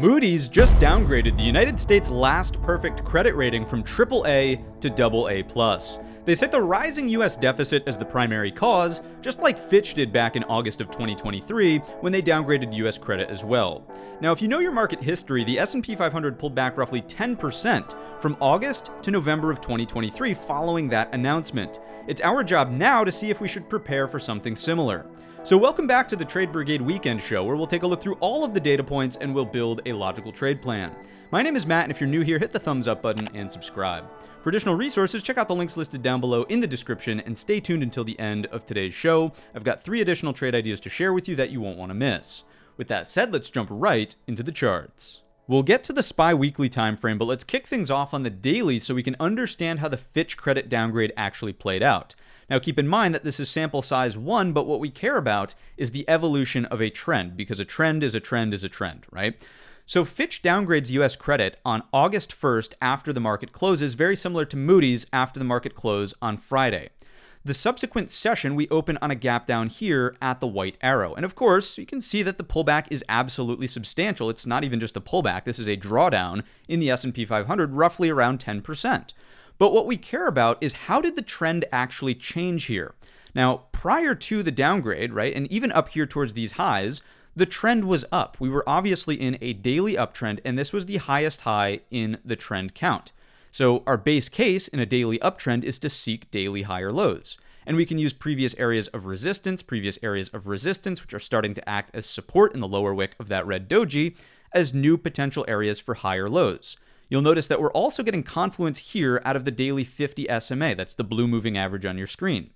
Moody's just downgraded the United States' last perfect credit rating from AAA to AA+. They cite the rising US deficit as the primary cause, just like Fitch did back in August of 2023 when they downgraded US credit as well. Now, if you know your market history, the S&P 500 pulled back roughly 10% from August to November of 2023 following that announcement. It's our job now to see if we should prepare for something similar. So welcome back to the Trade Brigade Weekend Show, where we'll take a look through all of the data points and we'll build a logical trade plan. My name is Matt, and if you're new here, hit the thumbs up button and subscribe. For additional resources, check out the links listed down below in the description and stay tuned until the end of today's show. I've got 3 additional trade ideas to share with you that you won't want to miss. With that said, let's jump right into the charts. We'll get to the SPY weekly time frame, but let's kick things off on the daily so we can understand how the Fitch credit downgrade actually played out. Now keep in mind that this is sample size 1, but what we care about is the evolution of a trend, because a trend is a trend is a trend, right? So Fitch downgrades US credit on August 1st after the market closes, very similar to Moody's after the market close on Friday. The subsequent session, we open on a gap down here at the white arrow. And of course, you can see that the pullback is absolutely substantial. It's not even just a pullback. This is a drawdown in the S&P 500, roughly around 10%. But what we care about is how did the trend actually change here? Now, prior to the downgrade, right, and even up here towards these highs, the trend was up. We were obviously in a daily uptrend, and this was the highest high in the trend count. So our base case in a daily uptrend is to seek daily higher lows. And we can use previous areas of resistance, which are starting to act as support in the lower wick of that red doji, as new potential areas for higher lows. You'll notice that we're also getting confluence here out of the daily 50 SMA. That's the blue moving average on your screen.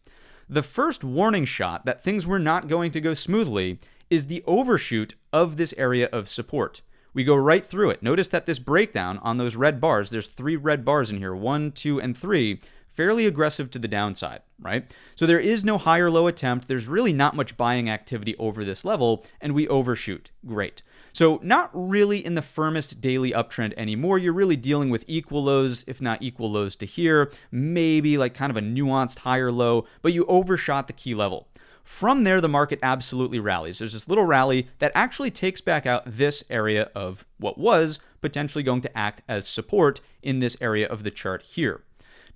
The first warning shot that things were not going to go smoothly is the overshoot of this area of support. We go right through it. Notice that this breakdown on those red bars, there's 3 red bars in here, 1, 2, and 3, fairly aggressive to the downside, right? So there is no higher low attempt. There's really not much buying activity over this level, and we overshoot. Great. So not really in the firmest daily uptrend anymore. You're really dealing with equal lows, if not equal lows to here, maybe like kind of a nuanced higher low, but you overshot the key level. From there, the market absolutely rallies. There's this little rally that actually takes back out this area of what was potentially going to act as support in this area of the chart here.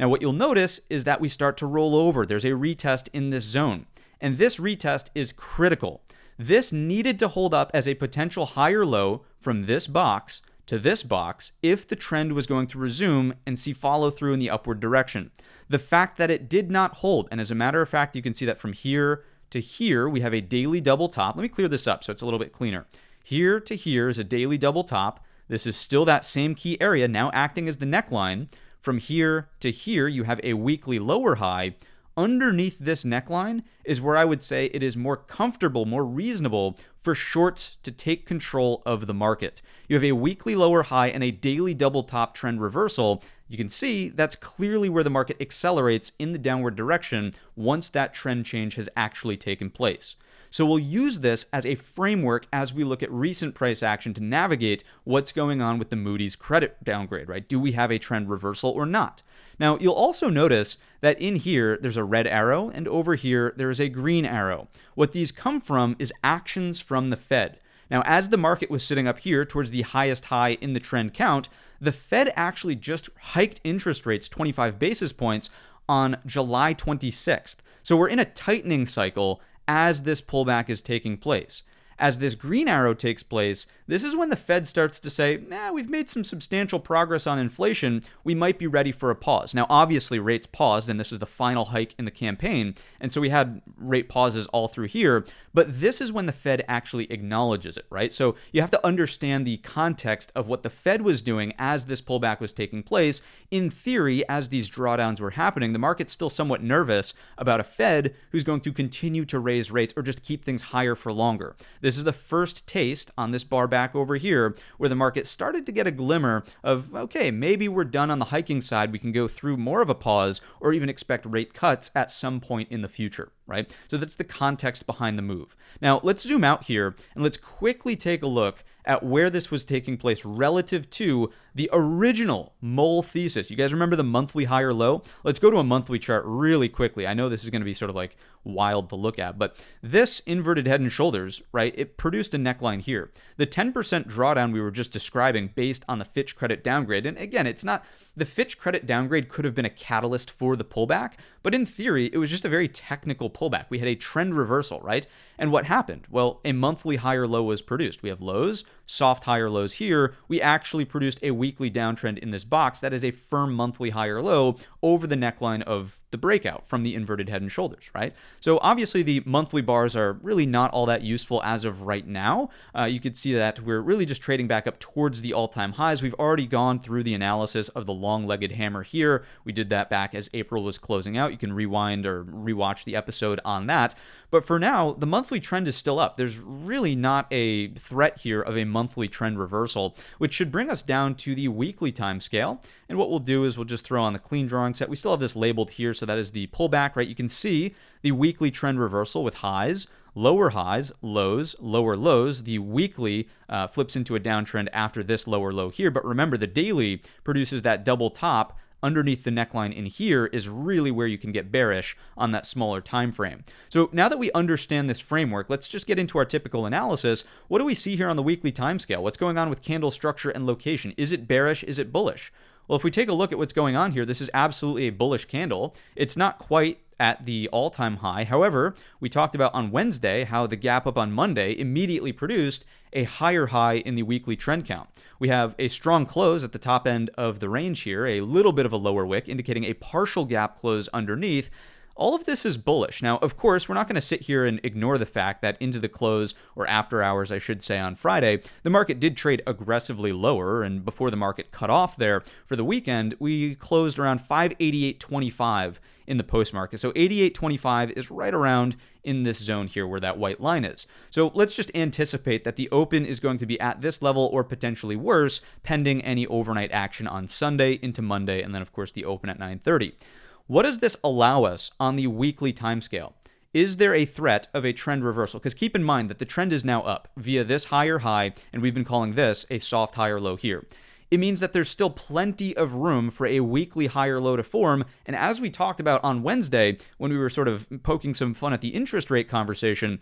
Now, what you'll notice is that we start to roll over. There's a retest in this zone, and this retest is critical. This needed to hold up as a potential higher low from this box to this box if the trend was going to resume and see follow through in the upward direction. The fact that it did not hold, and as a matter of fact, you can see that from here to here, we have a daily double top. Let me clear this up so it's a little bit cleaner. Here to here is a daily double top. This is still that same key area now acting as the neckline. From here to here, you have a weekly lower high. Underneath this neckline is where I would say it is more comfortable, more reasonable for shorts to take control of the market. You have a weekly lower high and a daily double top trend reversal. You can see that's clearly where the market accelerates in the downward direction once that trend change has actually taken place. So we'll use this as a framework as we look at recent price action to navigate what's going on with the Moody's credit downgrade, right? Do we have a trend reversal or not? Now, you'll also notice that in here, there's a red arrow, and over here, there is a green arrow. What these come from is actions from the Fed. Now, as the market was sitting up here towards the highest high in the trend count, the Fed actually just hiked interest rates 25 basis points on July 26th. So we're in a tightening cycle as this pullback is taking place. As this green arrow takes place, this is when the Fed starts to say, we've made some substantial progress on inflation. We might be ready for a pause. Now, obviously, rates paused, and this was the final hike in the campaign. And so we had rate pauses all through here. But this is when the Fed actually acknowledges it, right? So you have to understand the context of what the Fed was doing as this pullback was taking place. In theory, as these drawdowns were happening, the market's still somewhat nervous about a Fed who's going to continue to raise rates or just keep things higher for longer. This is the first taste on this bar back over here where the market started to get a glimmer of, okay, maybe we're done on the hiking side. We can go through more of a pause or even expect rate cuts at some point in the future, right? So that's the context behind the move. Now, let's zoom out here and let's quickly take a look at where this was taking place relative to the original mole thesis. You guys remember the monthly high or low? Let's go to a monthly chart really quickly. I know this is going to be sort of like wild to look at, but this inverted head and shoulders, right, it produced a neckline here. The 10% drawdown we were just describing based on the Fitch credit downgrade, and again, it's not, the Fitch credit downgrade could have been a catalyst for the pullback, but in theory, it was just a very technical pullback. We had a trend reversal, right? And what happened? Well, a monthly higher low was produced. We have lows, soft higher lows here. We actually produced a weekly downtrend in this box that is a firm monthly higher low over the neckline of the breakout from the inverted head and shoulders, right? So obviously the monthly bars are really not all that useful as of right now. You could see that we're really just trading back up towards the all-time highs. We've already gone through the analysis of the long-legged hammer here. We did that back as April was closing out. You can rewind or rewatch the episode on that. But for now, the monthly trend is still up. There's really not a threat here of a monthly trend reversal, which should bring us down to the weekly time scale. And what we'll do is we'll just throw on the clean drawing set. We still have this labeled here, so that is the pullback, right? You can see the weekly trend reversal with highs, lows, lower lows. The weekly flips into a downtrend after this lower low here. But remember, the daily produces that double top underneath the neckline in here is really where you can get bearish on that smaller time frame. So now that we understand this framework, let's just get into our typical analysis. What do we see here on the weekly time scale? What's going on with candle structure and location? Is it bearish? Is it bullish? Well, if we take a look at what's going on here, this is absolutely a bullish candle. It's not quite at the all-time high. However, we talked about on Wednesday how the gap up on Monday immediately produced a higher high in the weekly trend count. We have a strong close at the top end of the range here, a little bit of a lower wick, indicating a partial gap close underneath. All of this is bullish. Now, of course, we're not going to sit here and ignore the fact that into the close, or after hours, I should say, on Friday, the market did trade aggressively lower, and before the market cut off there for the weekend, we closed around 588.25 in the post market. So 88.25 is right around in this zone here where that white line is. So let's just anticipate that the open is going to be at this level or potentially worse, pending any overnight action on Sunday into Monday, and then, of course, the open at 9:30. What does this allow us on the weekly timescale? Is there a threat of a trend reversal? Because keep in mind that the trend is now up via this higher high, and we've been calling this a soft higher low here. It means that there's still plenty of room for a weekly higher low to form. And as we talked about on Wednesday, when we were sort of poking some fun at the interest rate conversation,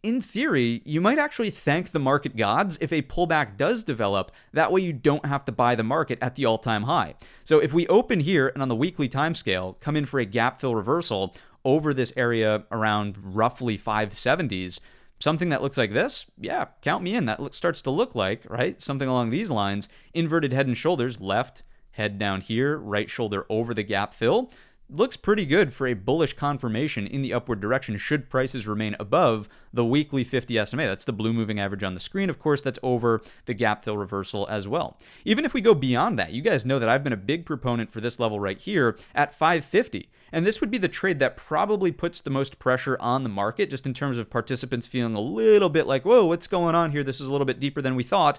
in theory, you might actually thank the market gods if a pullback does develop. That way you don't have to buy the market at the all-time high. So if we open here and on the weekly timescale come in for a gap fill reversal over this area around roughly 570s, something that looks like this, yeah, count me in. That starts to look like, right, something along these lines. Inverted head and shoulders, left head down here, right shoulder over the gap fill. Looks pretty good for a bullish confirmation in the upward direction should prices remain above the weekly 50 SMA. That's the blue moving average on the screen. Of course, that's over the gap fill reversal as well. Even if we go beyond that, you guys know that I've been a big proponent for this level right here at 550. And this would be the trade that probably puts the most pressure on the market, just in terms of participants feeling a little bit like, whoa, what's going on here? This is a little bit deeper than we thought.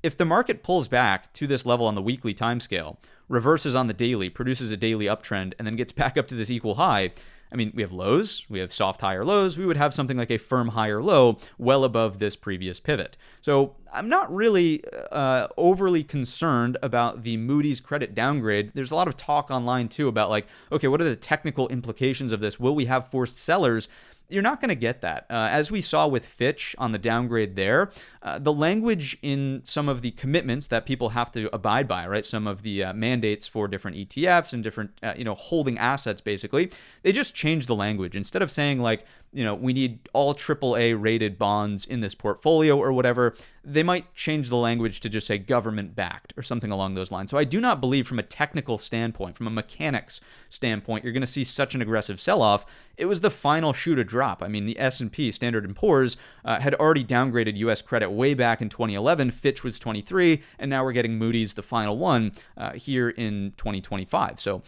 If the market pulls back to this level on the weekly timescale, reverses on the daily, produces a daily uptrend, and then gets back up to this equal high, I mean, we have lows, we have soft higher lows, we would have something like a firm higher low well above this previous pivot. So I'm not really overly concerned about the Moody's credit downgrade. There's a lot of talk online too about like, okay, what are the technical implications of this? Will we have forced sellers? You're not going to get that. As we saw with Fitch on the downgrade there, the language in some of the commitments that people have to abide by, right? Some of the mandates for different ETFs and different, holding assets, basically, they just changed the language. Instead of saying like, we need all AAA rated bonds in this portfolio or whatever, they might change the language to just say government backed or something along those lines. So I do not believe from a technical standpoint, from a mechanics standpoint, you're going to see such an aggressive sell-off. It was the final shoe to drop. I mean, the S&P, Standard & Poor's, had already downgraded U.S. credit way back in 2011. Fitch was 23, and now we're getting Moody's, the final one, here in 2025. So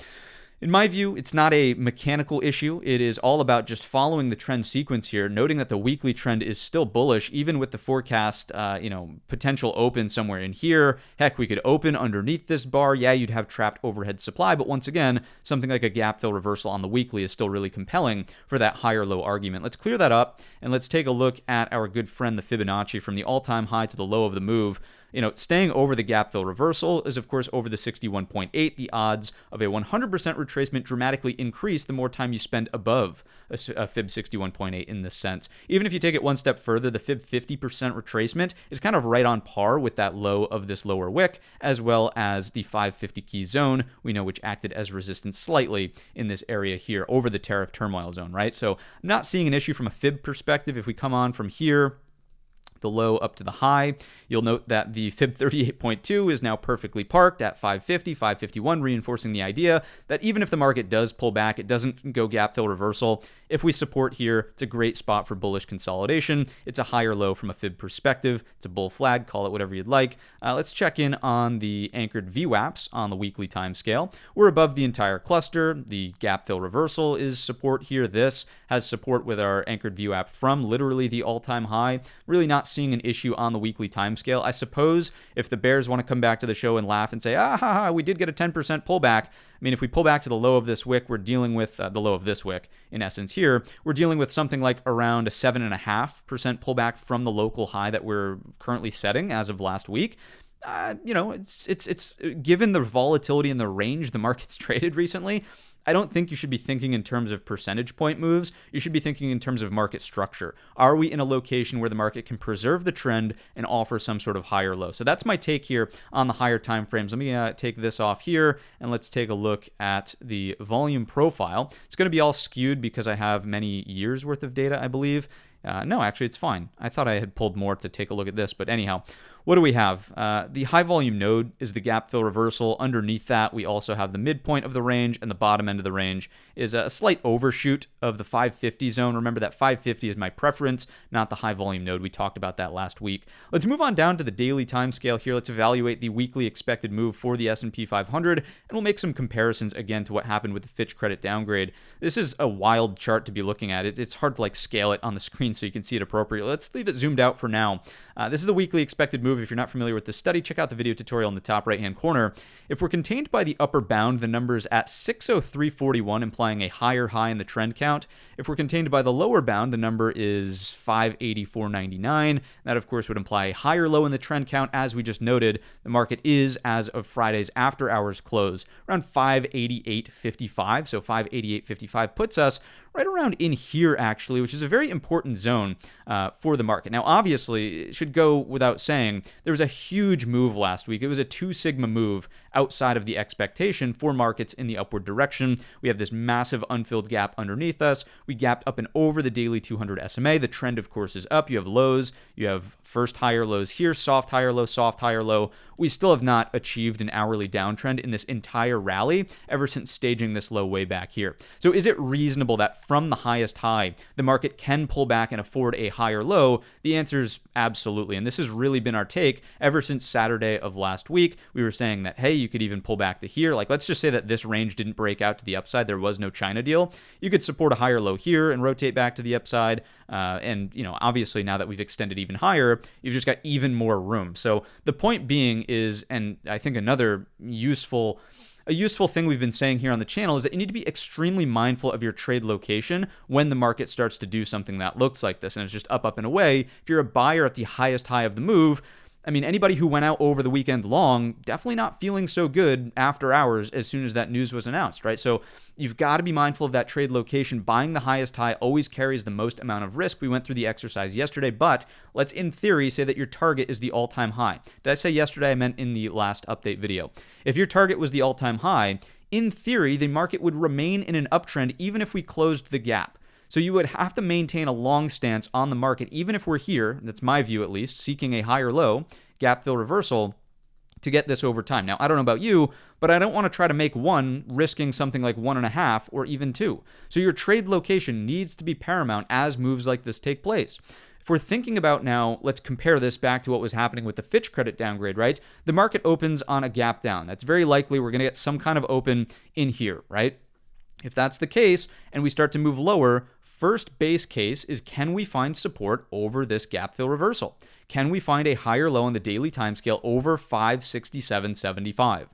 In my view, it's not a mechanical issue. It is all about just following the trend sequence here, noting that the weekly trend is still bullish, even with the forecast, potential open somewhere in here. Heck, we could open underneath this bar. Yeah, you'd have trapped overhead supply, but once again, something like a gap fill reversal on the weekly is still really compelling for that higher low argument. Let's clear that up, and let's take a look at our good friend, the Fibonacci, from the all-time high to the low of the move. Staying over the gap fill reversal is, of course, over the 61.8. The odds of a 100% retracement dramatically increase the more time you spend above a Fib 61.8 in this sense. Even if you take it one step further, the Fib 50% retracement is kind of right on par with that low of this lower wick, as well as the 550 key zone, we know, which acted as resistance slightly in this area here over the tariff turmoil zone, right? So I'm not seeing an issue from a Fib perspective. If we come on from here, the low up to the high, you'll note that the Fib 38.2 is now perfectly parked at 550, 551, reinforcing the idea that even if the market does pull back, it doesn't go gap fill reversal. If we support here, it's a great spot for bullish consolidation. It's a higher low from a Fib perspective. It's a bull flag, call it whatever you'd like. Let's check in on the anchored VWAPs on the weekly time scale. We're above the entire cluster. The gap fill reversal is support here. This has support with our anchored VWAP from literally the all-time high. Really not seeing an issue on the weekly time scale. I suppose if the bears want to come back to the show and laugh and say, we did get a 10% pullback. I mean, if we pull back to the low of this wick, we're dealing with the low of this wick, in essence here, we're dealing with something like around a 7.5% pullback from the local high that we're currently setting as of last week. It's given the volatility and the range the market's traded recently, I don't think you should be thinking in terms of percentage point moves. You should be thinking in terms of market structure. Are we in a location where the market can preserve the trend and offer some sort of higher low? So that's my take here on the higher time frames. Let me take this off here, and let's take a look at the volume profile. It's going to be all skewed because I have many years worth of data, I believe. No, actually, it's fine. I thought I had pulled more to take a look at this, but anyhow. What do we have? The high volume node is the gap fill reversal. Underneath that, we also have the midpoint of the range, and the bottom end of the range is a slight overshoot of the 550 zone. Remember that 550 is my preference, not the high volume node. We talked about that last week. Let's move on down to the daily time scale here. Let's evaluate the weekly expected move for the S&P 500, and we'll make some comparisons again to what happened with the Fitch credit downgrade. This is a wild chart to be looking at. It's hard to scale it on the screen so you can see it appropriately. Let's leave it zoomed out for now. This is the weekly expected move. If you're not familiar with this study, check out the video tutorial in the top right-hand corner. If we're contained by the upper bound, the number is at 603.41, implying a higher high in the trend count. If we're contained by the lower bound, the number is 584.99. That, of course, would imply a higher low in the trend count. As we just noted, the market is, as of Friday's after hours close, around 588.55. So 588.55 puts us right around in here, actually, which is a very important zone for the market. Now, obviously, it should go without saying, there was a huge move last week. It was a 2 sigma move outside of the expectation for markets in the upward direction. We have this massive unfilled gap underneath us. We gapped up and over the daily 200 SMA. The trend, of course, is up. You have lows. You have first higher lows here, soft higher low, soft higher low. We still have not achieved an hourly downtrend in this entire rally ever since staging this low way back here. So is it reasonable that from the highest high, the market can pull back and afford a higher low? The answer is absolutely. And this has really been our take ever since Saturday of last week. We were saying that, hey, you could even pull back to here. Let's just say that this range didn't break out to the upside. There was no China deal. You could support a higher low here and rotate back to the upside. Obviously now that we've extended even higher, you've just got even more room. So the point being is, and I think another useful thing we've been saying here on the channel is that you need to be extremely mindful of your trade location when the market starts to do something that looks like this, and it's just up and away. If you're a buyer at the highest high of the move, I mean, anybody who went out over the weekend long, definitely not feeling so good after hours as soon as that news was announced, right? So you've got to be mindful of that trade location. Buying the highest high always carries the most amount of risk. We went through the exercise yesterday, but let's in theory say that your target is the all-time high. Did I say yesterday? I meant in the last update video. If your target was the all-time high, in theory, the market would remain in an uptrend even if we closed the gap. So you would have to maintain a long stance on the market, even if we're here, that's my view at least, seeking a higher low, gap fill reversal, to get this over time. Now, I don't know about you, but I don't want to try to make one risking something like 1.5 or even 2. So your trade location needs to be paramount as moves like this take place. If we're thinking about now, let's compare this back to what was happening with the Fitch credit downgrade, right? The market opens on a gap down. That's very likely we're going to get some kind of open in here, right? If that's the case and we start to move lower, first base case is, can we find support over this gap fill reversal? Can we find a higher low on the daily timescale over 567.75?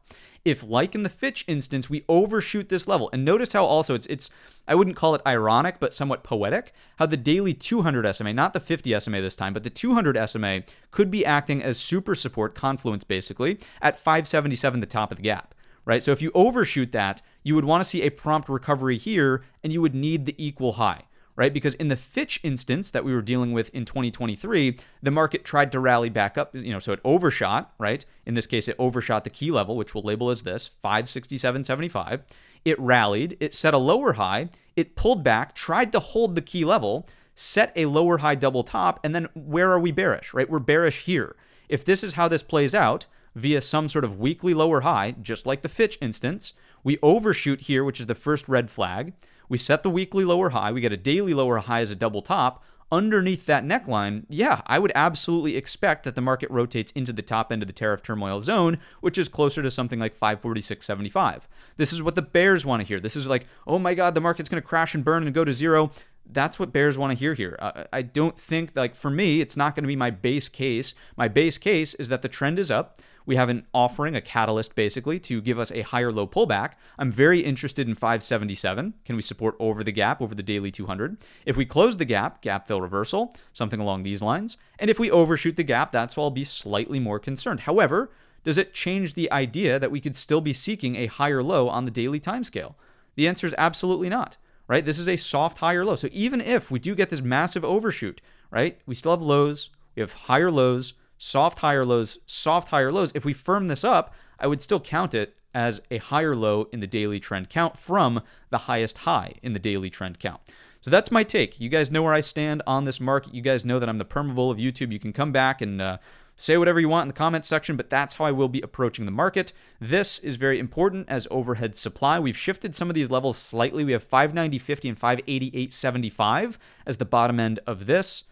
If, like in the Fitch instance, we overshoot this level, and notice how also it's I wouldn't call it ironic, but somewhat poetic, how the daily 200 SMA, not the 50 SMA this time, but the 200 SMA could be acting as super support confluence basically at 577, the top of the gap, right? So if you overshoot that, you would want to see a prompt recovery here, and you would need the equal high, right? Because in the Fitch instance that we were dealing with in 2023, the market tried to rally back up, so it overshot, right? In this case, it overshot the key level, which we'll label as this, 567.75. It rallied, it set a lower high, it pulled back, tried to hold the key level, set a lower high double top, and then where are we bearish, right? We're bearish here. If this is how this plays out, via some sort of weekly lower high, just like the Fitch instance, we overshoot here, which is the first red flag. We set the weekly lower high. We get a daily lower high as a double top. Underneath that neckline, yeah, I would absolutely expect that the market rotates into the top end of the tariff turmoil zone, which is closer to something like 546.75. This is what the bears want to hear. This is like, oh my God, the market's going to crash and burn and go to zero. That's what bears want to hear here. I don't think, for me, it's not going to be my base case. My base case is that the trend is up. We have an offering, a catalyst basically, to give us a higher low pullback. I'm very interested in 577. Can we support over the gap, over the daily 200? If we close the gap fill reversal, something along these lines. And if we overshoot the gap, that's where I'll be slightly more concerned. However, does it change the idea that we could still be seeking a higher low on the daily timescale? The answer is absolutely not, right? This is a soft higher low. So even if we do get this massive overshoot, right, we still have lows, we have higher lows, soft higher lows, soft higher lows. If we firm this up, I would still count it as a higher low in the daily trend count from the highest high in the daily trend count. So that's my take. You guys know where I stand on this market. You guys know that I'm the perma-bull of YouTube. You can come back and say whatever you want in the comments section, but that's how I will be approaching the market. This is very important as overhead supply. We've shifted some of these levels slightly. We have 590.50 and 588.75 as the bottom end of this,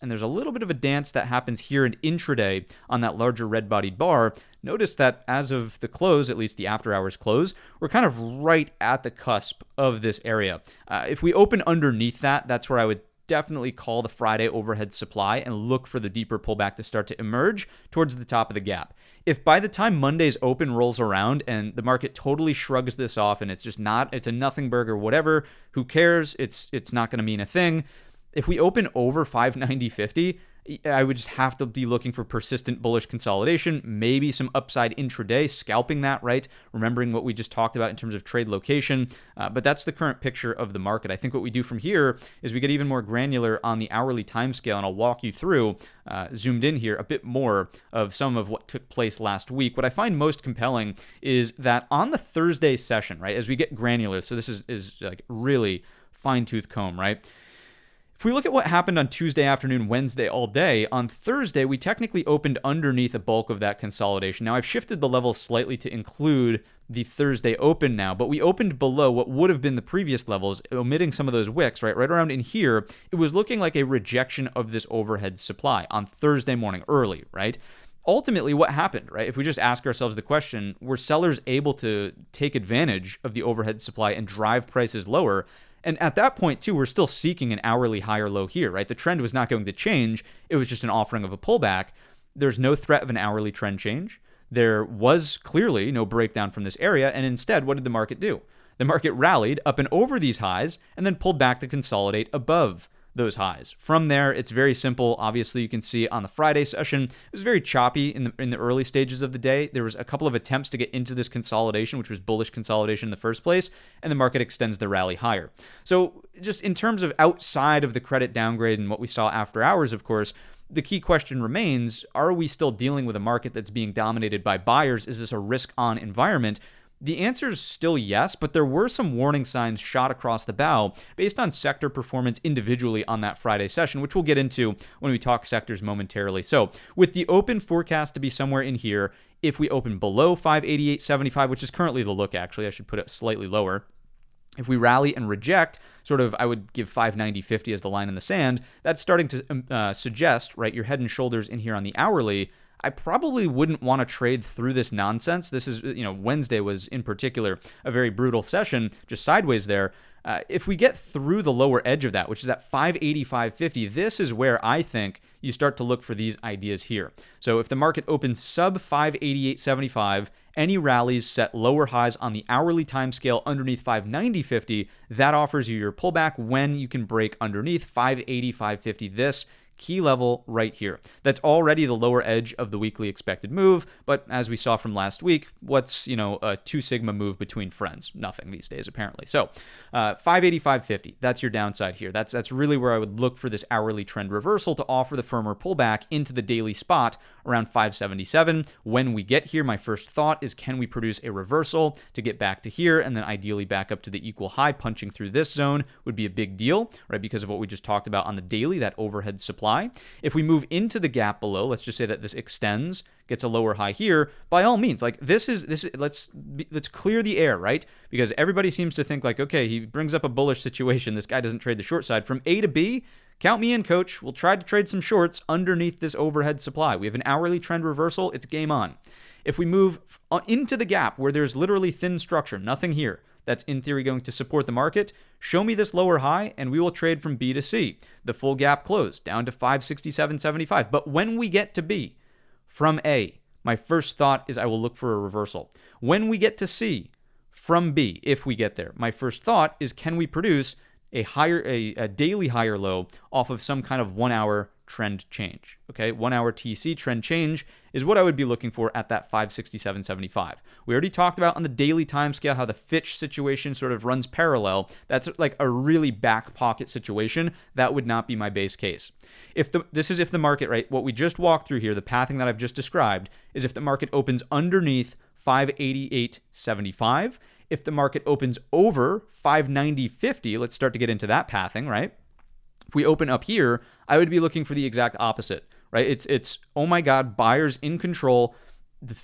and there's a little bit of a dance that happens here in intraday on that larger red-bodied bar. Notice that as of the close, at least the after-hours close, we're kind of right at the cusp of this area. If we open underneath that, that's where I would definitely call the Friday overhead supply and look for the deeper pullback to start to emerge towards the top of the gap. If by the time Monday's open rolls around and the market totally shrugs this off and it's a nothing burger, whatever, who cares? It's not going to mean a thing. If we open over 590.50, I would just have to be looking for persistent bullish consolidation, maybe some upside intraday, scalping that, right? Remembering what we just talked about in terms of trade location. But that's the current picture of the market. I think what we do from here is we get even more granular on the hourly time scale, and I'll walk you through, zoomed in here, a bit more of some of what took place last week. What I find most compelling is that on the Thursday session, right, as we get granular, so this is like really fine-tooth comb, right? If we look at what happened on Tuesday afternoon, Wednesday all day, on Thursday, we technically opened underneath a bulk of that consolidation. Now, I've shifted the level slightly to include the Thursday open now, but we opened below what would have been the previous levels, omitting some of those wicks, right around in here. It was looking like a rejection of this overhead supply on Thursday morning early, right? Ultimately, what happened, right? If we just ask ourselves the question, were sellers able to take advantage of the overhead supply and drive prices lower? And at that point, too, we're still seeking an hourly higher low here, right? The trend was not going to change. It was just an offering of a pullback. There's no threat of an hourly trend change. There was clearly no breakdown from this area. And instead, what did the market do? The market rallied up and over these highs and then pulled back to consolidate above those highs. From there, it's very simple. Obviously, you can see on the Friday session, it was very choppy in the early stages of the day. There was a couple of attempts to get into this consolidation, which was bullish consolidation in the first place, and the market extends the rally higher. So just in terms of outside of the credit downgrade and what we saw after hours, of course, the key question remains, are we still dealing with a market that's being dominated by buyers? Is this a risk-on environment? The answer is still yes, but there were some warning signs shot across the bow based on sector performance individually on that Friday session, which we'll get into when we talk sectors momentarily. So with the open forecast to be somewhere in here, if we open below 588.75, which is currently the look actually, I should put it slightly lower. If we rally and reject, sort of, I would give 590.50 as the line in the sand, that's starting to suggest, right, your head and shoulders in here on the hourly. I probably wouldn't want to trade through this nonsense. This is, Wednesday was in particular a very brutal session, just sideways there. If we get through the lower edge of that, which is at 585.50, this is where I think you start to look for these ideas here. So if the market opens sub 588.75, any rallies set lower highs on the hourly time scale underneath 590.50, that offers you your pullback when you can break underneath 585.50. This key level right here. That's already the lower edge of the weekly expected move, but as we saw from last week, what's, a 2 sigma move between friends? Nothing these days, apparently. So 585.50, that's your downside here. That's really where I would look for this hourly trend reversal to offer the firmer pullback into the daily spot around 577. When we get here, my first thought is, can we produce a reversal to get back to here, and then ideally back up to the equal high? Punching through this zone would be a big deal, right? Because of what we just talked about on the daily, that overhead supply. If we move into the gap below, let's just say that this extends, gets a lower high here, by all means, like this is let's clear the air, right? Because everybody seems to think like, okay, he brings up a bullish situation, this guy doesn't trade the short side. From A to B, count me in, coach. We'll try to trade some shorts underneath this overhead supply. We have an hourly trend reversal, it's game on. If we move into the gap where there's literally thin structure, nothing here, that's in theory going to support the market, show me this lower high and we will trade from B to C. The full gap closed down to 567.75. But when we get to B, from A, my first thought is I will look for a reversal. When we get to C, from B, if we get there, my first thought is, can we produce a daily higher low off of some kind of 1 hour trend change? Okay, 1 hour TC trend change is what I would be looking for at that 567.75. We already talked about on the daily time scale how the Fitch situation sort of runs parallel. That's like a really back pocket situation. That would not be my base case. If the market, right, what we just walked through here, the pathing that I've just described, is if the market opens underneath 588.75, if the market opens over 590.50, let's start to get into that pathing, right? If we open up here, I would be looking for the exact opposite, right? It's oh my God, buyers in control. The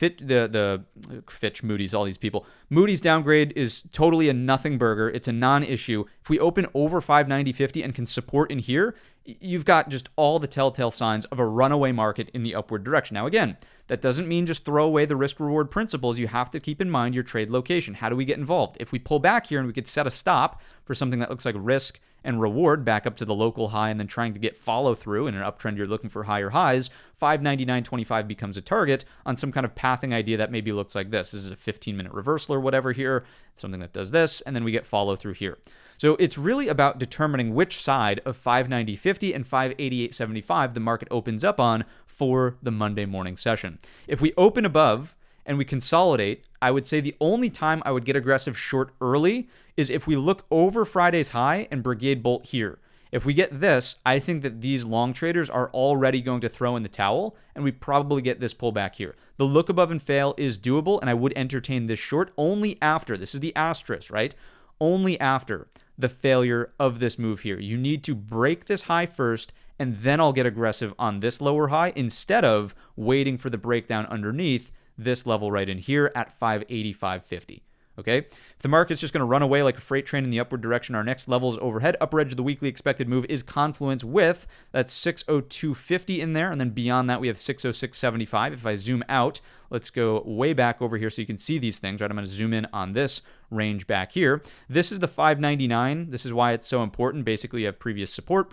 Fitch, Moody's, all these people. Moody's downgrade is totally a nothing burger. It's a non-issue. If we open over 590.50 and can support in here, you've got just all the telltale signs of a runaway market in the upward direction. Now, again, that doesn't mean just throw away the risk-reward principles. You have to keep in mind your trade location. How do we get involved? If we pull back here and we could set a stop for something that looks like risk and reward back up to the local high and then trying to get follow through in an uptrend, you're looking for higher highs, 599.25 becomes a target on some kind of pathing idea that maybe looks like this. This is a 15-minute reversal or whatever here, something that does this, and then we get follow through here. So it's really about determining which side of 590.50 and 588.75 the market opens up on for the Monday morning session. If we open above and we consolidate, I would say the only time I would get aggressive short early is if we look over Friday's high and Brigade bolt here. If we get this, I think that these long traders are already going to throw in the towel, and we probably get this pullback here. The look above and fail is doable, and I would entertain this short only after, this is the asterisk, right? Only after the failure of this move here. You need to break this high first, and then I'll get aggressive on this lower high instead of waiting for the breakdown underneath this level right in here at 585.50. Okay, if the market's just going to run away like a freight train in the upward direction, our next level is overhead. Upper edge of the weekly expected move is confluence with that 602.50 in there, and then beyond that we have 606.75. If I zoom out, let's go way back over here so you can see these things, right? I'm going to zoom in on this range back here. This is the 599. This is why it's so important. Basically, you have previous support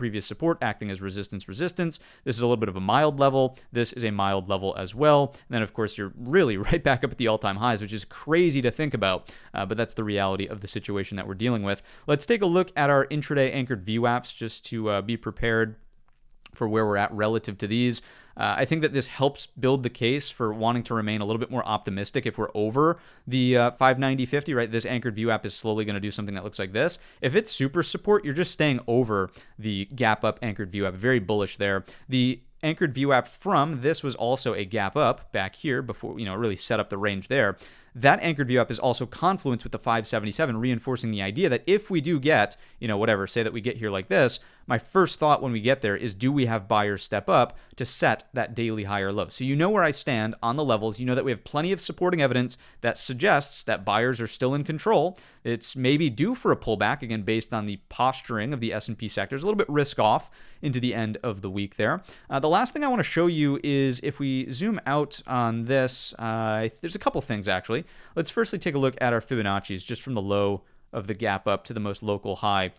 acting as resistance. This is a little bit of a mild level. This is a mild level as well. And then, of course, you're really right back up at the all-time highs, which is crazy to think about, but that's the reality of the situation that we're dealing with. Let's take a look at our intraday anchored VWAPs just to be prepared for where we're at relative to these. I think that this helps build the case for wanting to remain a little bit more optimistic if we're over the 590.50, right? This anchored VWAP is slowly going to do something that looks like this. If it's super support, you're just staying over the gap up anchored VWAP. Very bullish there. The anchored VWAP from this was also a gap up back here before, really set up the range there. That anchored VWAP is also confluence with the 577, reinforcing the idea that if we do get, say that we get here like this, my first thought when we get there is, do we have buyers step up to set that daily higher low? So you know where I stand on the levels. You know that we have plenty of supporting evidence that suggests that buyers are still in control. It's maybe due for a pullback, again, based on the posturing of the S&P sectors, a little bit risk off into the end of the week there. The last thing I want to show you is if we zoom out on this, there's a couple things actually. Let's firstly take a look at our Fibonacci's just from the low of the gap up to the most local high.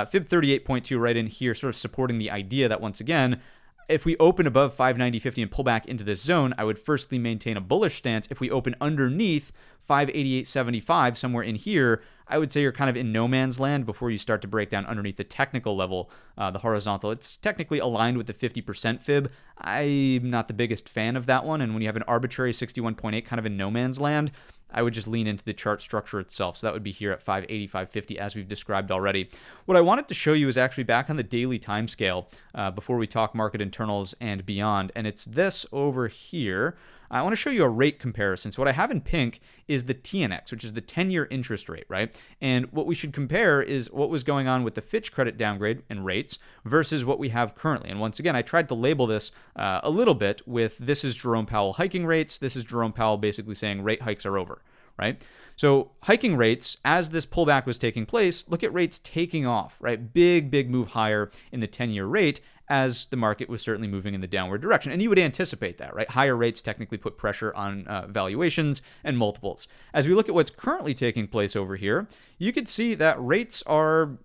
Fib 38.2 right in here, sort of supporting the idea that, once again, if we open above 590.50 and pull back into this zone, I would firstly maintain a bullish stance. If we open underneath 588.75, somewhere in here, I would say you're kind of in no man's land before you start to break down underneath the technical level, the horizontal. It's technically aligned with the 50% fib. I'm not the biggest fan of that one, and when you have an arbitrary 61.8 kind of in no man's land, I would just lean into the chart structure itself. So that would be here at 585.50, as we've described already. What I wanted to show you is actually back on the daily time scale before we talk market internals and beyond, and it's this over here. I want to show you a rate comparison. So what I have in pink is the TNX, which is the 10-year interest rate, right? And what we should compare is what was going on with the Fitch credit downgrade and rates versus what we have currently. And once again, I tried to label this a little bit with, this is Jerome Powell hiking rates. This is Jerome Powell basically saying rate hikes are over, right? So hiking rates, as this pullback was taking place, look at rates taking off, right? Big move higher in the 10-year rate, as the market was certainly moving in the downward direction. And you would anticipate that, right? Higher rates technically put pressure on valuations and multiples. As we look at what's currently taking place over here, you could see that rates are,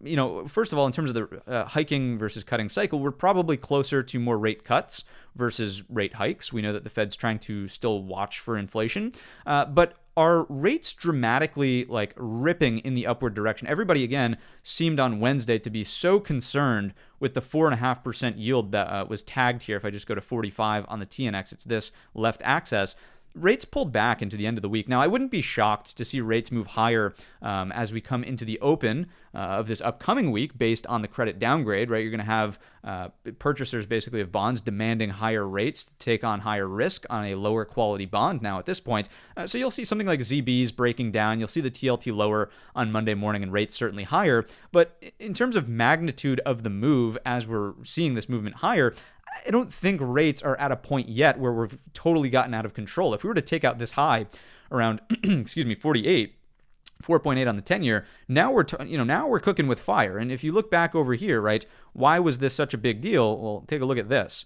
first of all, in terms of the hiking versus cutting cycle, we're probably closer to more rate cuts versus rate hikes. We know that the Fed's trying to still watch for inflation, but are rates dramatically ripping in the upward direction? Everybody, again, seemed on Wednesday to be so concerned with the 4.5% yield that was tagged here. If I just go to 45 on the TNX, it's this left axis. Rates pulled back into the end of the week. Now, I wouldn't be shocked to see rates move higher as we come into the open of this upcoming week based on the credit downgrade, right? You're going to have purchasers basically of bonds demanding higher rates to take on higher risk on a lower quality bond now at this point. So you'll see something like ZBs breaking down. You'll see the TLT lower on Monday morning and rates certainly higher. But in terms of magnitude of the move, as we're seeing this movement higher, I don't think rates are at a point yet where we've totally gotten out of control. If we were to take out this high around, 48, 4.8 on the 10-year, now we're cooking with fire. And if you look back over here, right, why was this such a big deal? Well, take a look at this.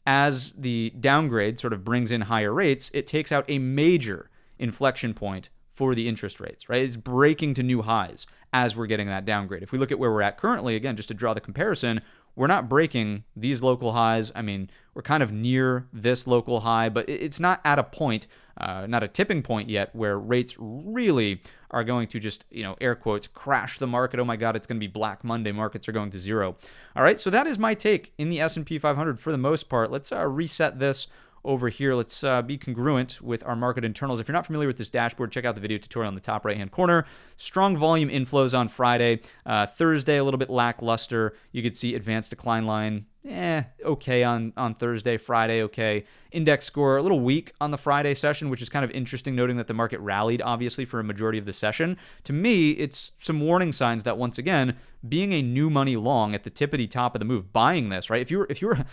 As the downgrade sort of brings in higher rates, it takes out a major inflection point for the interest rates, right? It's breaking to new highs as we're getting that downgrade. If we look at where we're at currently, again, just to draw the comparison, we're not breaking these local highs. I mean, we're kind of near this local high, but it's not at a point, not a tipping point yet, where rates really are going to just, air quotes, crash the market. Oh my God, it's going to be Black Monday. Markets are going to zero. All right, so that is my take in the S&P 500 for the most part. Let's reset this over here. Let's be congruent with our market internals. If you're not familiar with this dashboard, check out the video tutorial in the top right-hand corner. Strong volume inflows on Friday. Thursday, a little bit lackluster. You could see advanced decline line, okay on Thursday. Friday, okay. Index score, a little weak on the Friday session, which is kind of interesting, noting that the market rallied, obviously, for a majority of the session. To me, it's some warning signs that, once again, being a new money long at the tippity top of the move, buying this, right? If you were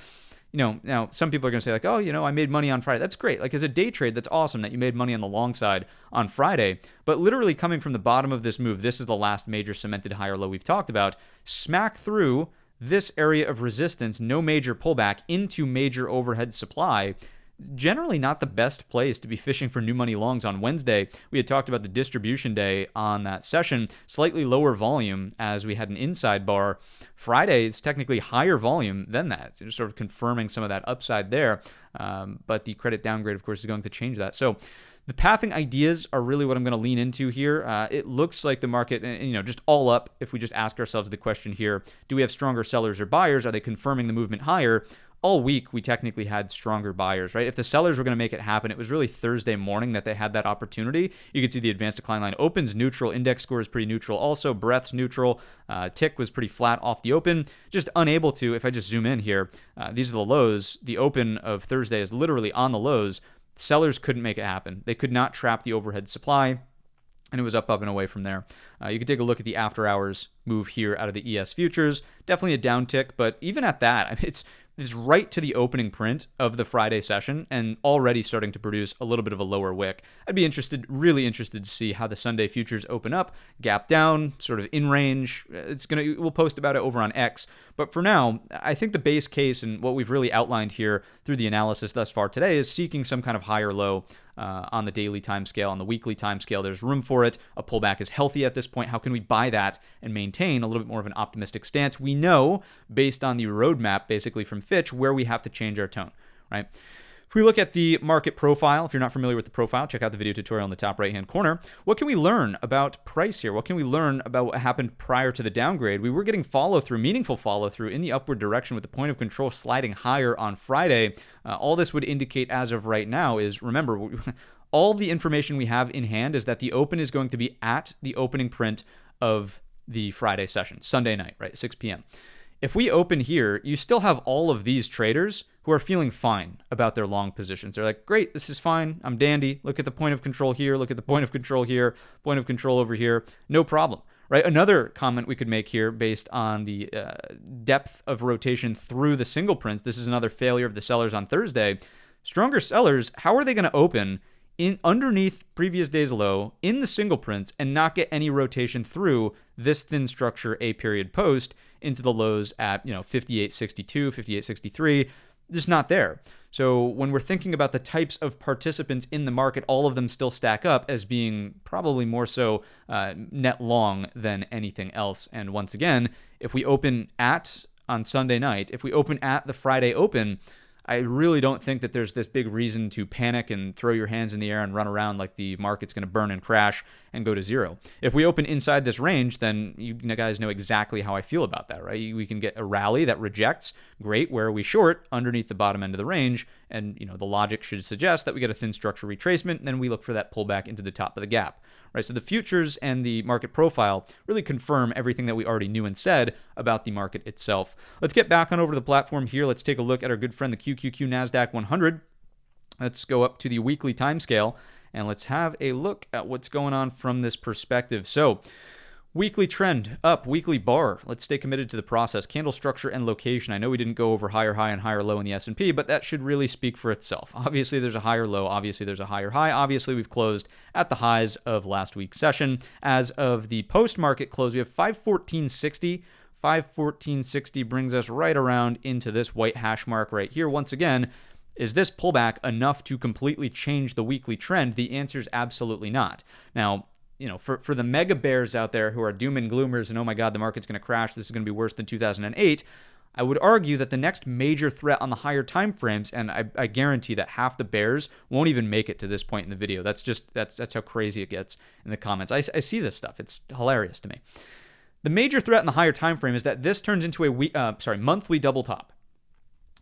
now some people are going to say I made money on Friday. That's great. As a day trade, that's awesome that you made money on the long side on Friday. But literally coming from the bottom of this move, this is the last major cemented higher low we've talked about, smack through this area of resistance, no major pullback into major overhead supply. Generally not the best place to be fishing for new money longs on Wednesday. We had talked about the distribution day on that session, slightly lower volume as we had an inside bar. Friday is technically higher volume than that, so just sort of confirming some of that upside there. But the credit downgrade, of course, is going to change that. So the pathing ideas are really what I'm going to lean into here. It looks like the market, just all up, if we just ask ourselves the question here, do we have stronger sellers or buyers? Are they confirming the movement higher? All week, we technically had stronger buyers, right? If the sellers were going to make it happen, it was really Thursday morning that they had that opportunity. You can see the advanced decline line opens neutral. Index score is pretty neutral. Also, breadth's neutral. Tick was pretty flat off the open. Just unable to, if I just zoom in here, these are the lows. The open of Thursday is literally on the lows. Sellers couldn't make it happen. They could not trap the overhead supply. and it was up and away from there. You can take a look at the after hours move here out of the ES futures. Definitely a downtick, but even at that, I mean, it's right to the opening print of the Friday session and already starting to produce a little bit of a lower wick. I'd be really interested to see how the Sunday futures open up, gap down, sort of in range. We'll post about it over on X. But for now, I think the base case and what we've really outlined here through the analysis thus far today is seeking some kind of higher low on the daily time scale, on the weekly time scale. There's room for it. A pullback is healthy at this point. How can we buy that and maintain a little bit more of an optimistic stance? We know, based on the roadmap, basically from Fitch, where we have to change our tone, right? If we look at the market profile, if you're not familiar with the profile, check out the video tutorial in the top right-hand corner. What can we learn about price here? What can we learn about what happened prior to the downgrade? We were getting follow-through, meaningful follow-through in the upward direction with the point of control sliding higher on Friday. All this would indicate as of right now is, remember, all the information we have in hand is that the open is going to be at the opening print of the Friday session, Sunday night, right, 6 p.m. If we open here, you still have all of these traders who are feeling fine about their long positions. They're like, great, this is fine. I'm dandy. Look at the point of control here. Look at the point of control here. Point of control over here. No problem, right? Another comment we could make here based on the depth of rotation through the single prints. This is another failure of the sellers on Thursday. Stronger sellers, how are they going to open in underneath previous day's low in the single prints and not get any rotation through this thin structure A period post into the lows at 58.62, 58.63, just not there. So when we're thinking about the types of participants in the market, all of them still stack up as being probably more so net long than anything else. And once again, if we open on Sunday night, if we open at the Friday open, I really don't think that there's this big reason to panic and throw your hands in the air and run around like the market's going to burn and crash and go to zero. If we open inside this range, then you guys know exactly how I feel about that, right? We can get a rally that rejects. Great. Where are we short? Underneath the bottom end of the range. And, the logic should suggest that we get a thin structure retracement, and then we look for that pullback into the top of the gap. Right, so the futures and the market profile really confirm everything that we already knew and said about the market itself. Let's get back on over to the platform here. Let's take a look at our good friend, the QQQ NASDAQ 100. Let's go up to the weekly time scale, and let's have a look at what's going on from this perspective. So, weekly trend up, weekly bar. Let's stay committed to the process. Candle structure and location. I know we didn't go over higher high and higher low in the S&P, but that should really speak for itself. Obviously, there's a higher low. Obviously, there's a higher high. Obviously, we've closed at the highs of last week's session. As of the post-market close, we have 514.60. 514.60 brings us right around into this white hash mark right here. Once again, is this pullback enough to completely change the weekly trend? The answer is absolutely not. Now, for the mega bears out there who are doom and gloomers and, oh my God, the market's going to crash, this is going to be worse than 2008, I would argue that the next major threat on the higher time frames, and I guarantee that half the bears won't even make it to this point in the video. That's how crazy it gets in the comments. I see this stuff. It's hilarious to me. The major threat in the higher time frame is that this turns into a monthly double top.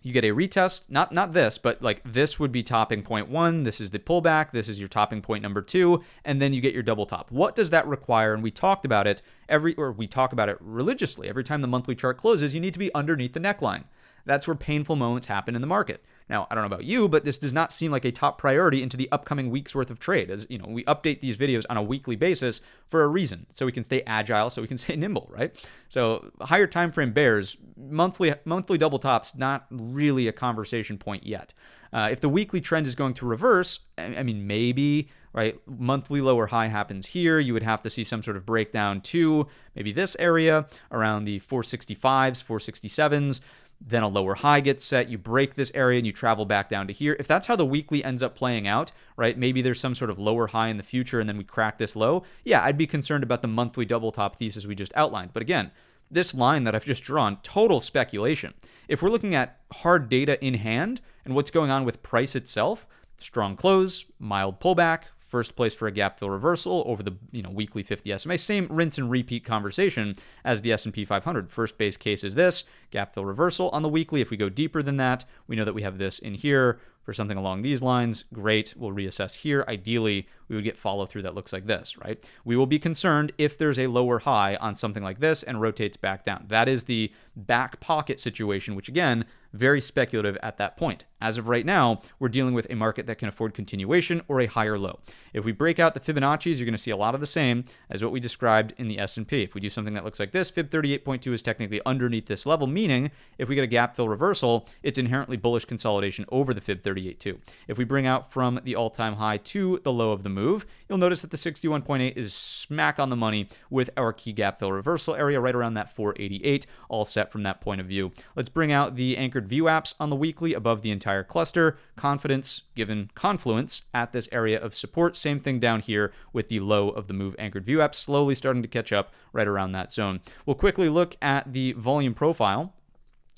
You get a retest, not this, but like this would be topping point 1. This is the pullback. This is your topping point number 2, and then you get your double top. What does that require? And we talked about it we talk about it religiously. Every time the monthly chart closes, you need to be underneath the neckline. That's where painful moments happen in the market. Now, I don't know about you, but this does not seem like a top priority into the upcoming week's worth of trade. As we update these videos on a weekly basis for a reason, so we can stay agile, so we can stay nimble, right? So higher time frame bears, monthly double tops, not really a conversation point yet. If the weekly trend is going to reverse, I mean, maybe, right? Monthly lower high happens here. You would have to see some sort of breakdown to maybe this area around the 465s, 467s. Then a lower high gets set, you break this area and you travel back down to here. If that's how the weekly ends up playing out, right, maybe there's some sort of lower high in the future and then we crack this low, yeah, I'd be concerned about the monthly double top thesis we just outlined. But again, this line that I've just drawn, total speculation. If we're looking at hard data in hand and what's going on with price itself, strong close, mild pullback, first place for a gap fill reversal over the weekly 50 SMA. Same rinse and repeat conversation as the S&P 500. First base case is this, gap fill reversal on the weekly. If we go deeper than that, we know that we have this in here for something along these lines. Great, we'll reassess here. Ideally, we would get follow through that looks like this, right? We will be concerned if there's a lower high on something like this and rotates back down. That is the back pocket situation, which again, very speculative at that point. As of right now, we're dealing with a market that can afford continuation or a higher low. If we break out the Fibonacci's, you're going to see a lot of the same as what we described in the S&P. If we do something that looks like this, Fib 38.2 is technically underneath this level, meaning if we get a gap fill reversal, it's inherently bullish consolidation over the Fib 38.2. If we bring out from the all-time high to the low of the move, you'll notice that the 61.8 is smack on the money with our key gap fill reversal area right around that 488, all set from that point of view. Let's bring out the anchored VWAPs on the weekly above the entire cluster. Confidence given confluence at this area of support. Same thing down here with the low of the move anchored VWAP, slowly starting to catch up right around that zone. We'll quickly look at the volume profile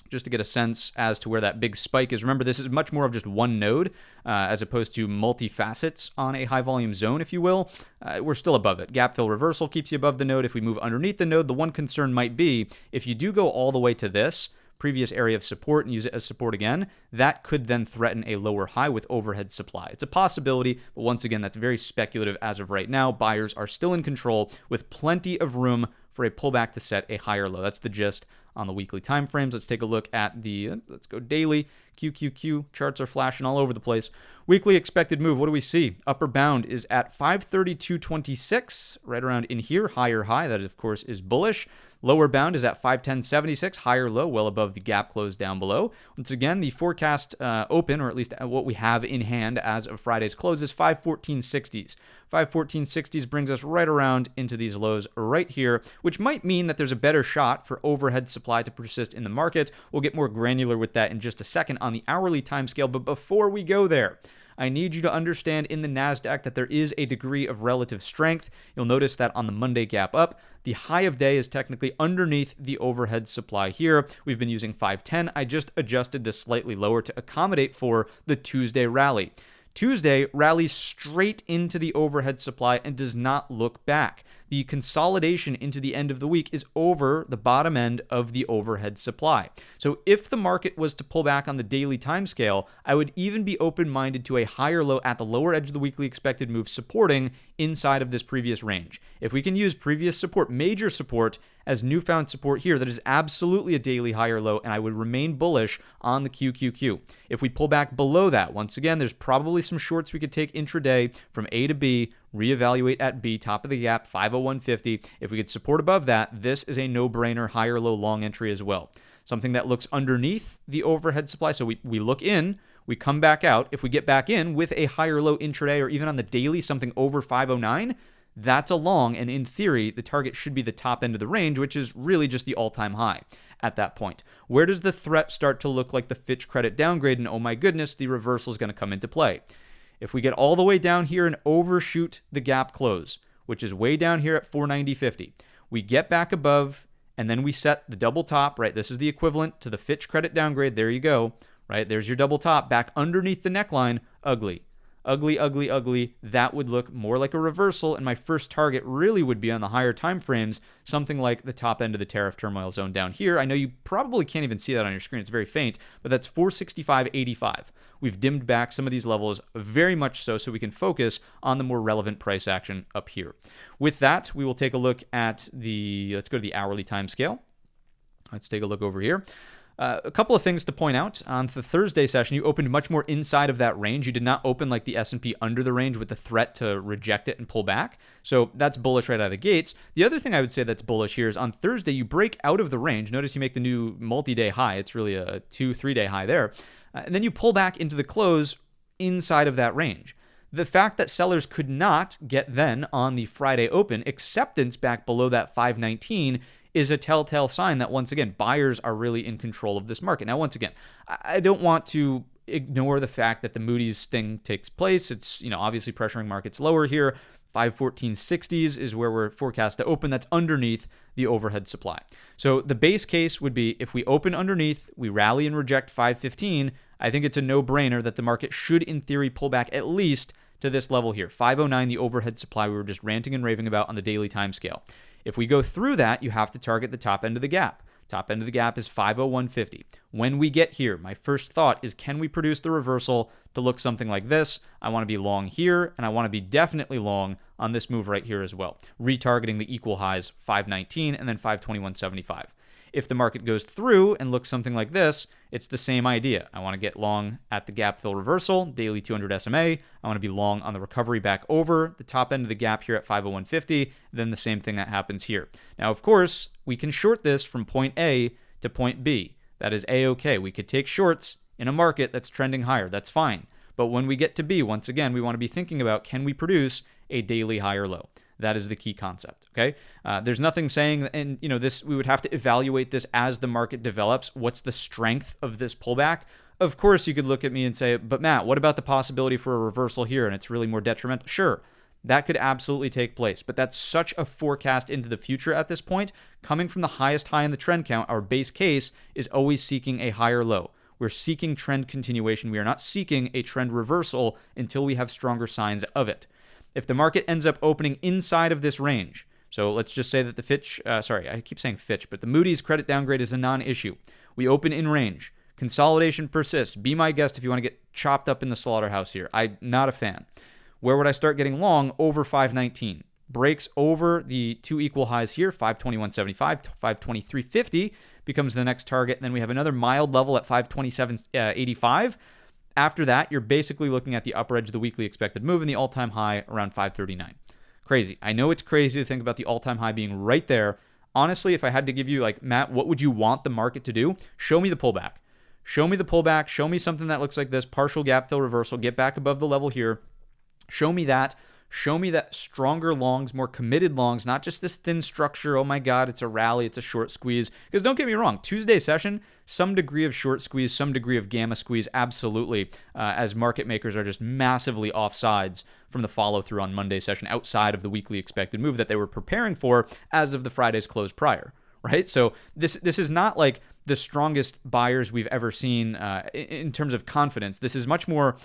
just to get a sense as to where that big spike is. Remember, this is much more of just one node as opposed to multi-facets on a high volume zone, if you will. We're still above it. Gap fill reversal keeps you above the node. If we move underneath the node, the one concern might be if you do go all the way to this previous area of support and use it as support again, that could then threaten a lower high with overhead supply. It's a possibility, but once again, that's very speculative as of right now. Buyers are still in control with plenty of room for a pullback to set a higher low. That's the gist on the weekly time frames. Let's take a look at the, let's go daily. QQQ charts are flashing all over the place. Weekly expected move, what do we see? Upper bound is at 532.26, right around in here, higher high. That, of course, is bullish. Lower bound is at 510.76, higher low, well above the gap close down below. Once again, the forecast open, or at least what we have in hand as of Friday's close, is 514.60s. 514.60s brings us right around into these lows right here, which might mean that there's a better shot for overhead supply to persist in the market. We'll get more granular with that in just a second on the hourly time scale, but before we go there, I need you to understand in the NASDAQ that there is a degree of relative strength. You'll notice that on the Monday gap up, the high of day is technically underneath the overhead supply here. We've been using 510. I just adjusted this slightly lower to accommodate for the Tuesday rally. Tuesday rallies straight into the overhead supply and does not look back. The consolidation into the end of the week is over the bottom end of the overhead supply. So if the market was to pull back on the daily time scale, I would even be open-minded to a higher low at the lower edge of the weekly expected move supporting inside of this previous range. If we can use previous support, major support, as newfound support here, that is absolutely a daily higher low, and I would remain bullish on the QQQ. If we pull back below that, once again, there's probably some shorts we could take intraday from A to B, reevaluate at B, top of the gap, 501.50. If we get support above that, this is a no-brainer higher low long entry as well. Something that looks underneath the overhead supply. So we look in, we come back out. If we get back in with a higher low intraday or even on the daily, something over 509, that's a long, and in theory, the target should be the top end of the range, which is really just the all-time high at that point. Where does the threat start to look like the Fitch credit downgrade? And oh my goodness, the reversal is going to come into play. If we get all the way down here and overshoot the gap close, which is way down here at 490.50, we get back above, and then we set the double top, right? This is the equivalent to the Fitch credit downgrade. There you go, right? There's your double top back underneath the neckline. Ugly. Ugly, ugly, ugly. That would look more like a reversal, and my first target really would be on the higher time frames, something like the top end of the tariff turmoil zone down here. I know you probably can't even see that on your screen. It's very faint, but that's 465.85. We've dimmed back some of these levels very much so we can focus on the more relevant price action up here. With that, we will take a look at let's go to the hourly time scale. Let's take a look over here. A couple of things to point out. On the Thursday session, you opened much more inside of that range. You did not open like the S&P under the range with the threat to reject it and pull back. So that's bullish right out of the gates. The other thing I would say that's bullish here is on Thursday, you break out of the range. Notice you make the new multi-day high. It's really a 2-3 day high there. And then you pull back into the close inside of that range. The fact that sellers could not get then on the Friday open acceptance back below that 519 is a telltale sign that, once again, buyers are really in control of this market. Now, once again, I don't want to ignore the fact that the Moody's thing takes place. It's, obviously pressuring markets lower here. 514.60s is where we're forecast to open. That's underneath the overhead supply. So the base case would be if we open underneath, we rally and reject 515, I think it's a no-brainer that the market should, in theory, pull back at least to this level here, 509, the overhead supply we were just ranting and raving about on the daily time scale. If we go through that, you have to target the top end of the gap. Top end of the gap is 501.50. When we get here, my first thought is, can we produce the reversal to look something like this? I want to be long here, and I want to be definitely long on this move right here as well, retargeting the equal highs 519 and then 521.75. If the market goes through and looks something like this, it's the same idea. I want to get long at the gap fill reversal, daily 200 SMA. I want to be long on the recovery back over the top end of the gap here at 501.50. Then the same thing that happens here. Now, of course, we can short this from point A to point B. That is A-okay. We could take shorts in a market that's trending higher. That's fine. But when we get to B, once again, we want to be thinking about, can we produce a daily higher low? That is the key concept, okay? There's nothing saying, and this, we would have to evaluate this as the market develops. What's the strength of this pullback? Of course, you could look at me and say, but Matt, what about the possibility for a reversal here and it's really more detrimental? Sure, that could absolutely take place, but that's such a forecast into the future at this point. Coming from the highest high in the trend count, our base case is always seeking a higher low. We're seeking trend continuation. We are not seeking a trend reversal until we have stronger signs of it. If the market ends up opening inside of this range, so let's just say that the Fitch, I keep saying Fitch, but the Moody's credit downgrade is a non-issue. We open in range. Consolidation persists. Be my guest if you want to get chopped up in the slaughterhouse here. I'm not a fan. Where would I start getting long? Over 519. Breaks over the two equal highs here, 521.75, 523.50 becomes the next target. And then we have another mild level at 527.85. After that, you're basically looking at the upper edge of the weekly expected move and the all-time high around 539. Crazy. I know it's crazy to think about the all-time high being right there. Honestly, if I had to give you, like, Matt, what would you want the market to do? Show me the pullback. Show me the pullback. Show me something that looks like this. Partial gap fill reversal. Get back above the level here. Show me that. Show me that stronger longs, more committed longs, not just this thin structure. Oh my God, it's a rally, it's a short squeeze. Because don't get me wrong, Tuesday session, some degree of short squeeze, some degree of gamma squeeze, absolutely, as market makers are just massively offsides from the follow through on Monday session outside of the weekly expected move that they were preparing for as of the Friday's close prior. Right? So this is not like the strongest buyers we've ever seen in terms of confidence. This is much more,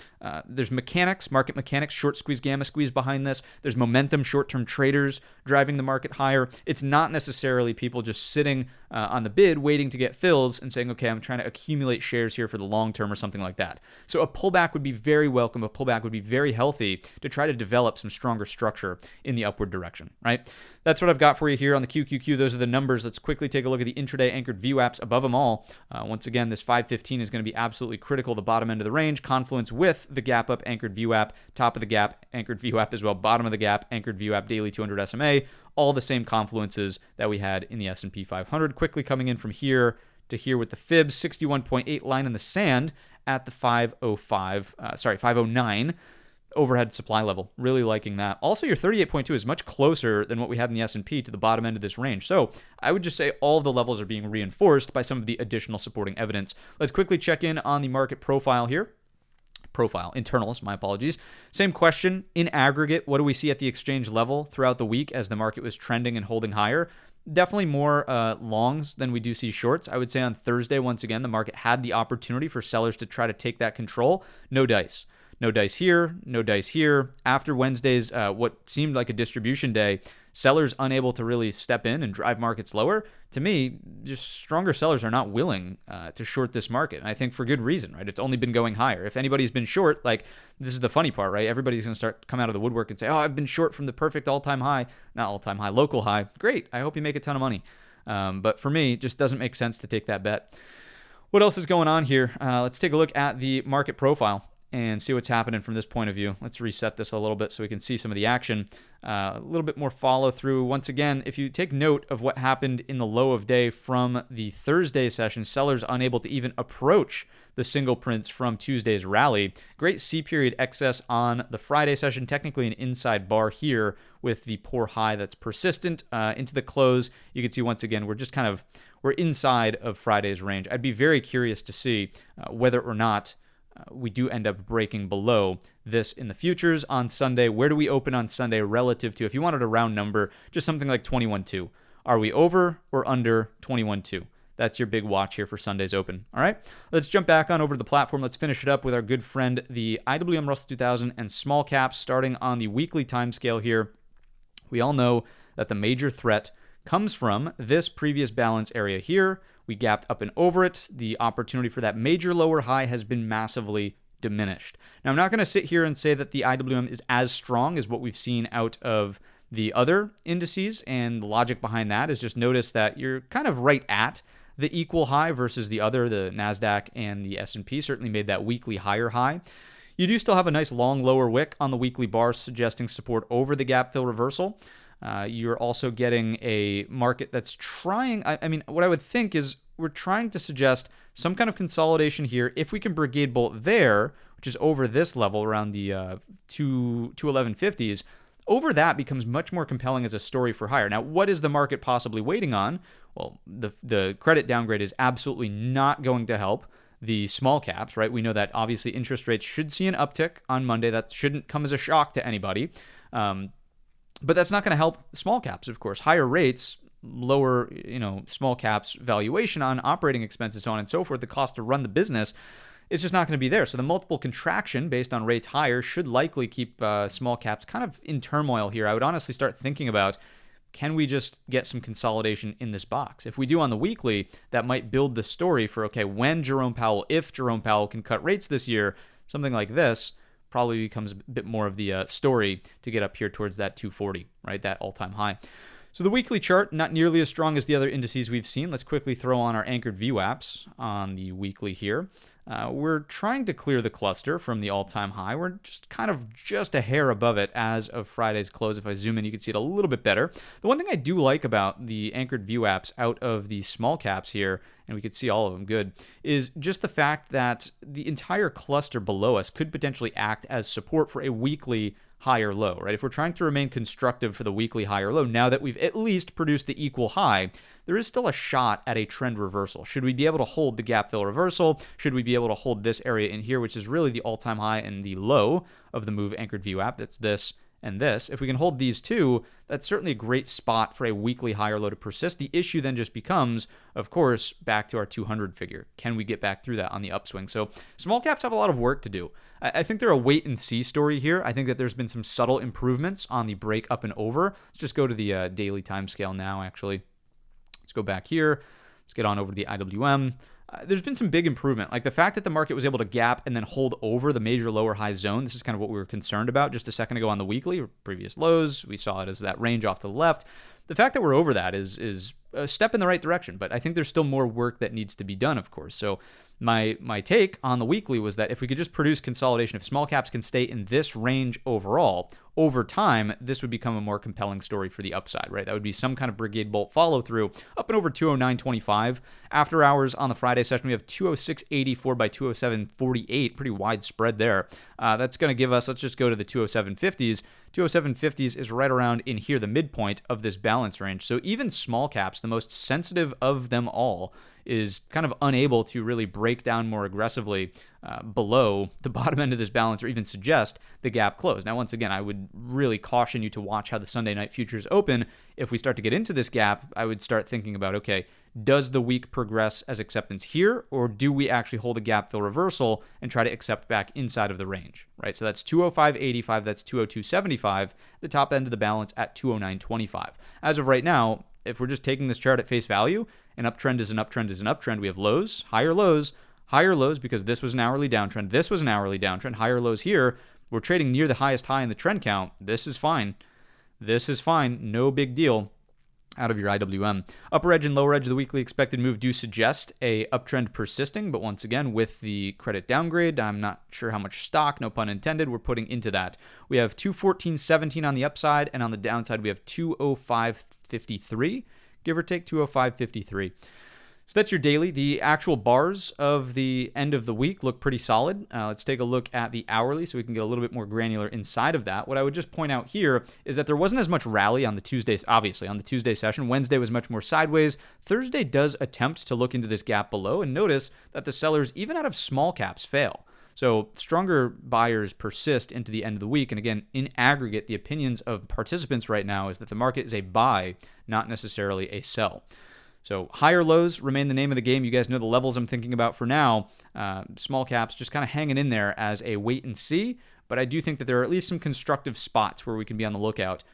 there's mechanics, market mechanics, short squeeze, gamma squeeze behind this. There's momentum, short-term traders driving the market higher. It's not necessarily people just sitting on the bid waiting to get fills and saying, okay, I'm trying to accumulate shares here for the long term or something like that. So a pullback would be very welcome. A pullback would be very healthy to try to develop some stronger structure in the upward direction, right? That's what I've got for you here on the QQQ. Those are the numbers. Let's quickly take a look at the intraday anchored VWAPs above them all. Once again, this 515 is going to be absolutely critical, the bottom end of the range. Confluence with the gap up anchored VWAP, top of the gap anchored VWAP as well, bottom of the gap anchored VWAP, daily 200 SMA, all the same confluences that we had in the S&P 500. Quickly coming in from here to here with the fibs, 61.8 line in the sand at the 509. Overhead supply level. Really liking that. Also, your 38.2 is much closer than what we had in the S&P to the bottom end of this range. So I would just say all of the levels are being reinforced by some of the additional supporting evidence. Let's quickly check in on the market profile here. Internals, my apologies. Same question. In aggregate, what do we see at the exchange level throughout the week as the market was trending and holding higher? Definitely more longs than we do see shorts. I would say on Thursday, once again, the market had the opportunity for sellers to try to take that control. No dice. No dice here, no dice here. After Wednesday's, what seemed like a distribution day, sellers unable to really step in and drive markets lower. To me, just stronger sellers are not willing to short this market. And I think for good reason, right? It's only been going higher. If anybody's been short, like, this is the funny part, right? Everybody's going to come out of the woodwork and say, oh, I've been short from the perfect all-time high. Not all-time high, local high. Great. I hope you make a ton of money. But for me, it just doesn't make sense to take that bet. What else is going on here? Let's take a look at the market profile and see what's happening from this point of view. Let's reset this a little bit so we can see some of the action. A little bit more follow through. Once again, if you take note of what happened in the low of day from the Thursday session, sellers unable to even approach the single prints from Tuesday's rally. Great C period excess on the Friday session. Technically an inside bar here with the poor high that's persistent into the close. You can see once again, we're inside of Friday's range. I'd be very curious to see whether or not we do end up breaking below this in the futures on Sunday. Where do we open on Sunday relative to, if you wanted a round number, just something like 21.2? Are we over or under 21.2? That's your big watch here for Sunday's open. All right, let's jump back on over to the platform. Let's finish it up with our good friend, the IWM Russell 2000 and small caps, starting on the weekly time scale here. We all know that the major threat comes from this previous balance area here. We gapped up and over it. The opportunity for that major lower high has been massively diminished. Now, I'm not going to sit here and say that the IWM is as strong as what we've seen out of The other indices and the logic behind that is just notice that you're kind of right at the equal high versus the other, the NASDAQ and the S&P certainly made that weekly higher high. You do still have a nice long lower wick on the weekly bar suggesting support over the gap fill reversal. You're also getting a market that's trying, I mean, what I would think is we're trying to suggest some kind of consolidation here. If we can Brigade bolt there, which is over this level around the 211.50s, over that becomes much more compelling as a story for higher. Now, what is the market possibly waiting on? Well, the credit downgrade is absolutely not going to help the small caps, right? We know that obviously interest rates should see an uptick on Monday. That shouldn't come as a shock to anybody. But that's not going to help small caps, of course. Higher rates, lower, small caps valuation on operating expenses, so on and so forth, the cost to run the business, it's just not going to be there. So the multiple contraction based on rates higher should likely keep small caps kind of in turmoil here. I would honestly start thinking about, can we just get some consolidation in this box? If we do on the weekly, that might build the story for, okay, when Jerome Powell, if Jerome Powell can cut rates this year, something like this probably becomes a bit more of the story to get up here towards that 240, right? That all-time high. So the weekly chart, not nearly as strong as the other indices we've seen. Let's quickly throw on our anchored VWAPs on the weekly here. We're trying to clear the cluster from the all-time high. We're just a hair above it as of Friday's close. If I zoom in, you can see it a little bit better. The one thing I do like about the anchored VWAPs out of the small caps here, and we could see all of them good, is just the fact that the entire cluster below us could potentially act as support for a weekly higher low, right? If we're trying to remain constructive for the weekly higher low, now that we've at least produced the equal high, there is still a shot at a trend reversal. Should we be able to hold the gap fill reversal? Should we be able to hold this area in here, which is really the all-time high and the low of the move anchored VWAP? That's this and this. If we can hold these two, that's certainly a great spot for a weekly higher low to persist. The issue then just becomes, of course, back to our 200 figure. Can we get back through that on the upswing? So small caps have a lot of work to do. I think they're a wait and see story here. I think that there's been some subtle improvements on the break up and over. Let's just go to the daily time scale now, actually. Let's go back here. Let's get on over to the IWM. There's been some big improvement. Like the fact that the market was able to gap and then hold over the major lower high zone. This is kind of what we were concerned about just a second ago on the weekly. Previous lows, we saw it as that range off to the left. The fact that we're over that is a step in the right direction, but I think there's still more work that needs to be done, of course. So my take on the weekly was that if we could just produce consolidation, if small caps can stay in this range overall, over time, this would become a more compelling story for the upside, right? That would be some kind of Brigade bolt follow through up and over 209.25. After hours on the Friday session, we have 206.84 by 207.48, pretty wide spread there. That's going to give us, let's just go to the 207.50s. 207.50s is right around in here, the midpoint of this balance range. So even small caps, the most sensitive of them all, is kind of unable to really break down more aggressively below the bottom end of this balance or even suggest the gap close. Now, once again, I would really caution you to watch how the Sunday night futures open. If we start to get into this gap, I would start thinking about, okay, does the week progress as acceptance here, or do we actually hold a gap fill reversal and try to accept back inside of the range, right? So that's 205.85, that's 202.75, the top end of the balance at 209.25. As of right now, if we're just taking this chart at face value, an uptrend is an uptrend is an uptrend. We have lows, higher lows because this was an hourly downtrend. This was an hourly downtrend. Higher lows here. We're trading near the highest high in the trend count. This is fine. This is fine. No big deal out of your IWM. Upper edge and lower edge of the weekly expected move do suggest a uptrend persisting, but once again, with the credit downgrade, I'm not sure how much stock, no pun intended, we're putting into that. We have 214.17 on the upside, and on the downside, we have 205.53. Give or take 205.53. So that's your daily. The actual bars of the end of the week look pretty solid. Let's take a look at the hourly so we can get a little bit more granular inside of that. What I would just point out here is that there wasn't as much rally on the Tuesdays, obviously, on the Tuesday session. Wednesday was much more sideways. Thursday does attempt to look into this gap below, and notice that the sellers, even out of small caps, fail. So stronger buyers persist into the end of the week. And again, in aggregate, the opinions of participants right now is that the market is a buy, not necessarily a sell. So higher lows remain the name of the game. You guys know the levels I'm thinking about for now. Small caps just kind of hanging in there as a wait and see. But I do think that there are at least some constructive spots where we can be on the lookout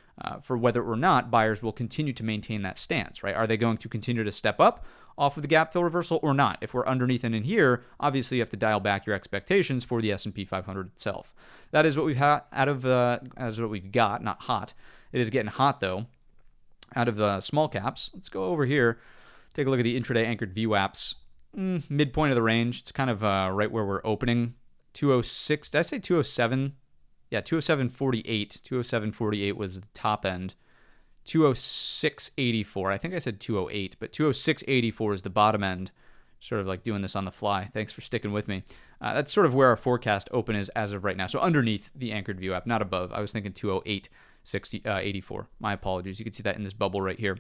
for whether or not buyers will continue to maintain that stance, right? Are they going to continue to step up off of the gap fill reversal or not? If we're underneath and in here, obviously you have to dial back your expectations for the S&P 500 itself. That is what we've had out of, as what we've got, not hot. It is getting hot though. Out of small caps, let's go over here, take a look at the intraday anchored VWAPs. Midpoint of the range. It's kind of right where we're opening. 206. Did I say 207? Yeah, 207.48. 207.48 was the top end. 206.84. I think I said 208, but 206.84 is the bottom end. Sort of like doing this on the fly. Thanks for sticking with me. That's sort of where our forecast open is as of right now. So underneath the anchored VWAP, not above. I was thinking 208.84. My apologies. You can see that in this bubble right here.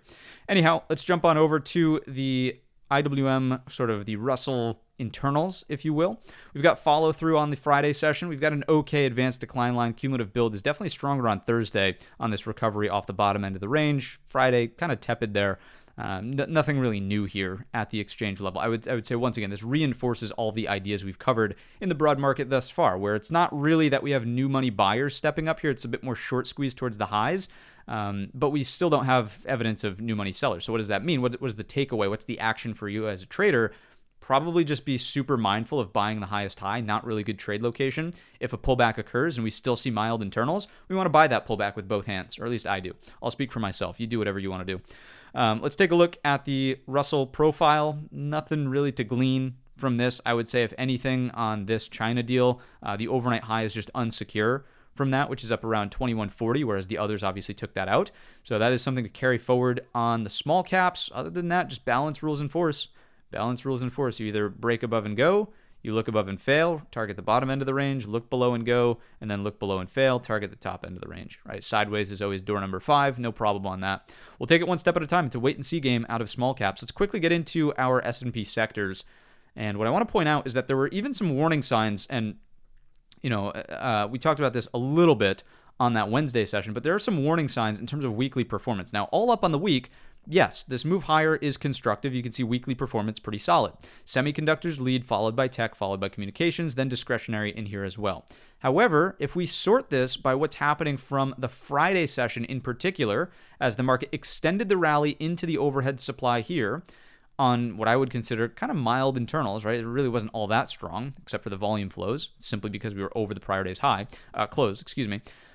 Anyhow, let's jump on over to the IWM, sort of the Russell internals, if you will. We've got follow through on the Friday session. We've got an okay advanced decline line. Cumulative build is definitely stronger on Thursday on this recovery off the bottom end of the range. Friday, kind of tepid there. Nothing really new here at the exchange level. I would say, once again, this reinforces all the ideas we've covered in the broad market thus far, where it's not really that we have new money buyers stepping up here. It's a bit more short squeeze towards the highs. But we still don't have evidence of new money sellers. So what does that mean? What is the takeaway? What's the action for you as a trader? Probably just be super mindful of buying the highest high, not really good trade location. If a pullback occurs and we still see mild internals, we want to buy that pullback with both hands, or at least I do. I'll speak for myself. You do whatever you want to do. Let's take a look at the Russell profile. Nothing really to glean from this. I would say, if anything, on this China deal, the overnight high is just unsecure from that, which is up around 2140, whereas the others obviously took that out. So that is something to carry forward on the small caps. Other than that, just balance rules in force. Balance rules in force. You either break above and go, you look above and fail, target the bottom end of the range, look below and go, and then look below and fail, target the top end of the range, right? Sideways is always door number 5, no problem on that. We'll take it one step at a time. It's a wait and see game out of small caps. Let's quickly get into our S&P sectors. And what I want to point out is that there were even some warning signs, and we talked about this a little bit on that Wednesday session, but there are some warning signs in terms of weekly performance. Now, all up on the week, yes, this move higher is constructive. You can see weekly performance pretty solid. Semiconductors lead, followed by tech, followed by communications, then discretionary in here as well. However, if we sort this by what's happening from the Friday session in particular, as the market extended the rally into the overhead supply here, on what I would consider kind of mild internals, right? It really wasn't all that strong, except for the volume flows, simply because we were over the prior day's close.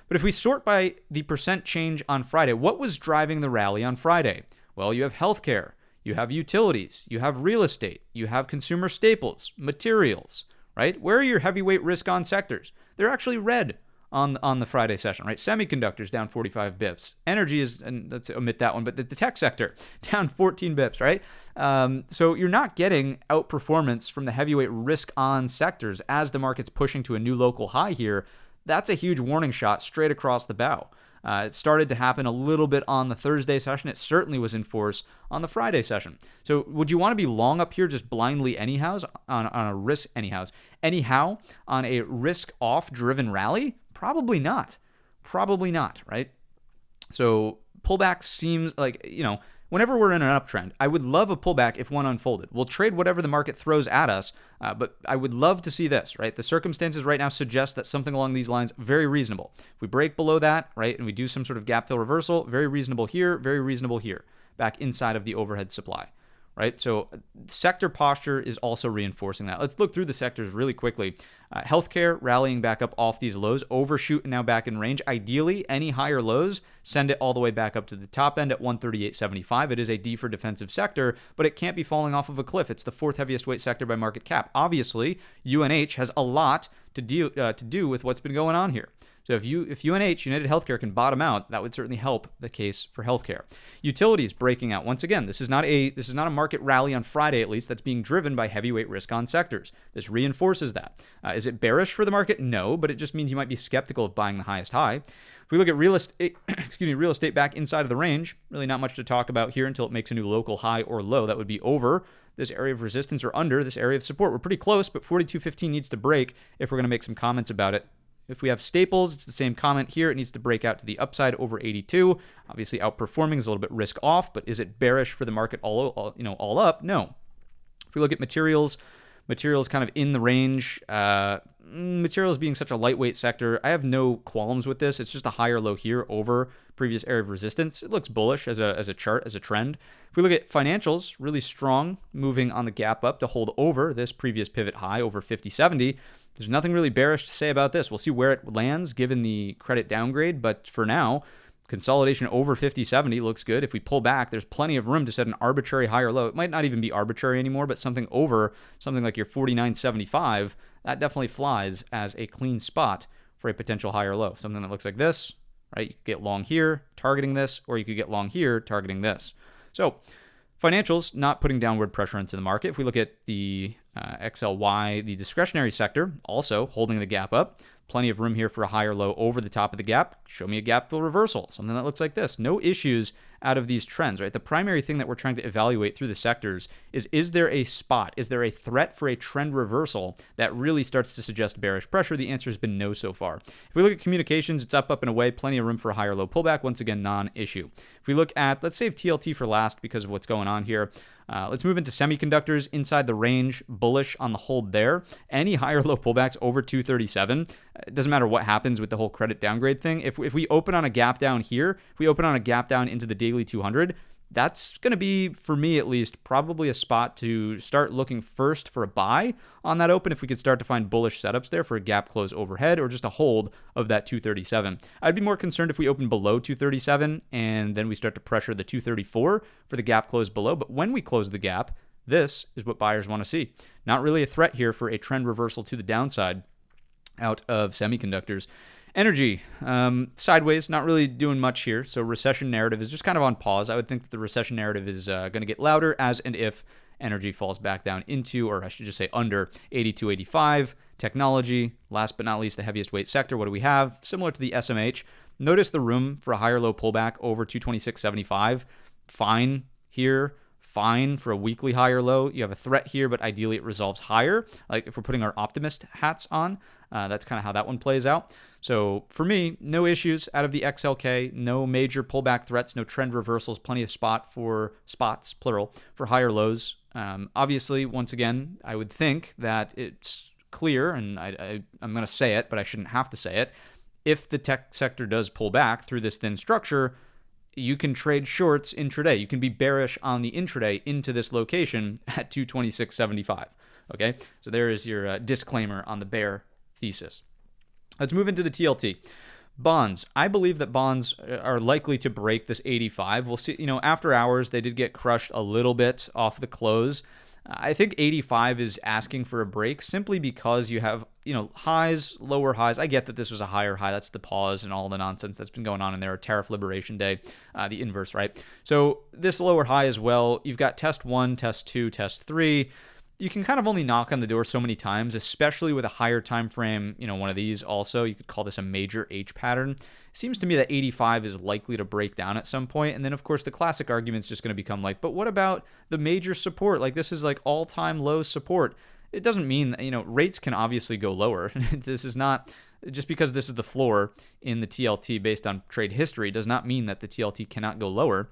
But if we sort by the percent change on Friday, what was driving the rally on Friday? Well, you have healthcare, you have utilities, you have real estate, you have consumer staples, materials, right? Where are your heavyweight risk-on sectors? They're actually red on the Friday session, right? Semiconductors down 45 bips. Energy is, and let's omit that one, but the tech sector down 14 bips, right? So you're not getting outperformance from the heavyweight risk-on sectors as the market's pushing to a new local high here. That's a huge warning shot straight across the bow. It started to happen a little bit on the Thursday session. It certainly was in force on the Friday session. So would you want to be long up here just blindly anyhow on a risk-off driven rally? Probably not. Probably not, right? So pullback seems like, whenever we're in an uptrend, I would love a pullback if one unfolded. We'll trade whatever the market throws at us, but I would love to see this, right? The circumstances right now suggest that something along these lines, very reasonable. If we break below that, right, and we do some sort of gap fill reversal, very reasonable here, back inside of the overhead supply, right? So sector posture is also reinforcing that. Let's look through the sectors really quickly. Healthcare rallying back up off these lows, overshoot and now back in range. Ideally, any higher lows, send it all the way back up to the top end at 138.75. It is a D for defensive sector, but it can't be falling off of a cliff. It's the 4th heaviest weight sector by market cap. Obviously, UNH has a lot to do with what's been going on here. So if UNH, United Healthcare, can bottom out, that would certainly help the case for healthcare. Utilities breaking out. Once again, this is not a market rally on Friday, at least, that's being driven by heavyweight risk-on sectors. This reinforces that. Is it bearish for the market? No, but it just means you might be skeptical of buying the highest high. If we look at real estate back inside of the range, really not much to talk about here until it makes a new local high or low. That would be over this area of resistance or under this area of support. We're pretty close, but 42.15 needs to break if we're going to make some comments about it. If we have staples, it's the same comment here. It needs to break out to the upside over 82. Obviously, outperforming is a little bit risk off, but is it bearish for the market all up? No. If we look at materials Materials kind of in the range. Materials being such a lightweight sector, I have no qualms with this. It's just a higher low here over previous area of resistance. It looks bullish as a chart, as a trend. If we look at financials, really strong, moving on the gap up to hold over this previous pivot high over 50.70. There's nothing really bearish to say about this. We'll see where it lands given the credit downgrade, but for now, consolidation over 50.70 looks good. If we pull back, there's plenty of room to set an arbitrary higher low. It might not even be arbitrary anymore, but something over something like your 49.75, that definitely flies as a clean spot for a potential higher low. Something that looks like this, right? You could get long here, targeting this, or you could get long here, targeting this. So financials not putting downward pressure into the market. If we look at the XLY, the discretionary sector, also holding the gap up. Plenty of room here for a higher low over the top of the gap. Show me a gap fill reversal, something that looks like this. No issues out of these trends, right? The primary thing that we're trying to evaluate through the sectors is there a spot? Is there a threat for a trend reversal that really starts to suggest bearish pressure? The answer has been no so far. If we look at communications, it's up and away. Plenty of room for a higher low pullback. Once again, non-issue. If we look at, let's save TLT for last because of what's going on here. Let's move into semiconductors inside the range, bullish on the hold there. Any higher low pullbacks over 237. It doesn't matter what happens with the whole credit downgrade thing. If we open on a gap down here, if we open on a gap down into the daily 200, that's going to be, for me at least, probably a spot to start looking first for a buy on that open if we could start to find bullish setups there for a gap close overhead or just a hold of that 237. I'd be more concerned if we open below 237 and then we start to pressure the 234 for the gap close below. But when we close the gap, this is what buyers want to see. Not really a threat here for a trend reversal to the downside out of semiconductors. Energy, sideways, not really doing much here. So recession narrative is just kind of on pause. I would think that the recession narrative is going to get louder as and if energy falls back down into, or I should just say under 82.85. Technology, last but not least, the heaviest weight sector. What do we have? Similar to the SMH. Notice the room for a higher low pullback over 226.75. Fine here. Fine for a weekly higher low. You have a threat here, but ideally it resolves higher. Like if we're putting our optimist hats on, that's kind of how that one plays out. So for me, no issues out of the XLK, no major pullback threats, no trend reversals, plenty of spots, plural, for higher lows. Obviously, once again, I would think that it's clear, and I'm going to say it, but I shouldn't have to say it. If the tech sector does pull back through this thin structure, you can trade shorts intraday. You can be bearish on the intraday into this location at 226.75. Okay, so there is your disclaimer on the bear thesis. Let's move into the TLT. Bonds. I believe that bonds are likely to break this 85. We'll see, after hours, they did get crushed a little bit off the close. I think 85 is asking for a break simply because you have, highs, lower highs. I get that this was a higher high. That's the pause and all the nonsense that's been going on in there. Tariff Liberation Day, the inverse, right? So this lower high as well. You've got test 1, test 2, test 3. You can kind of only knock on the door so many times, especially with a higher time frame, one of these also. You could call this a major H pattern. It seems to me that 85 is likely to break down at some point. And then, of course, the classic argument is just going to become like, but what about the major support? Like, this is like all-time low support. It doesn't mean that, rates can obviously go lower. This is not, just because this is the floor in the TLT based on trade history does not mean that the TLT cannot go lower.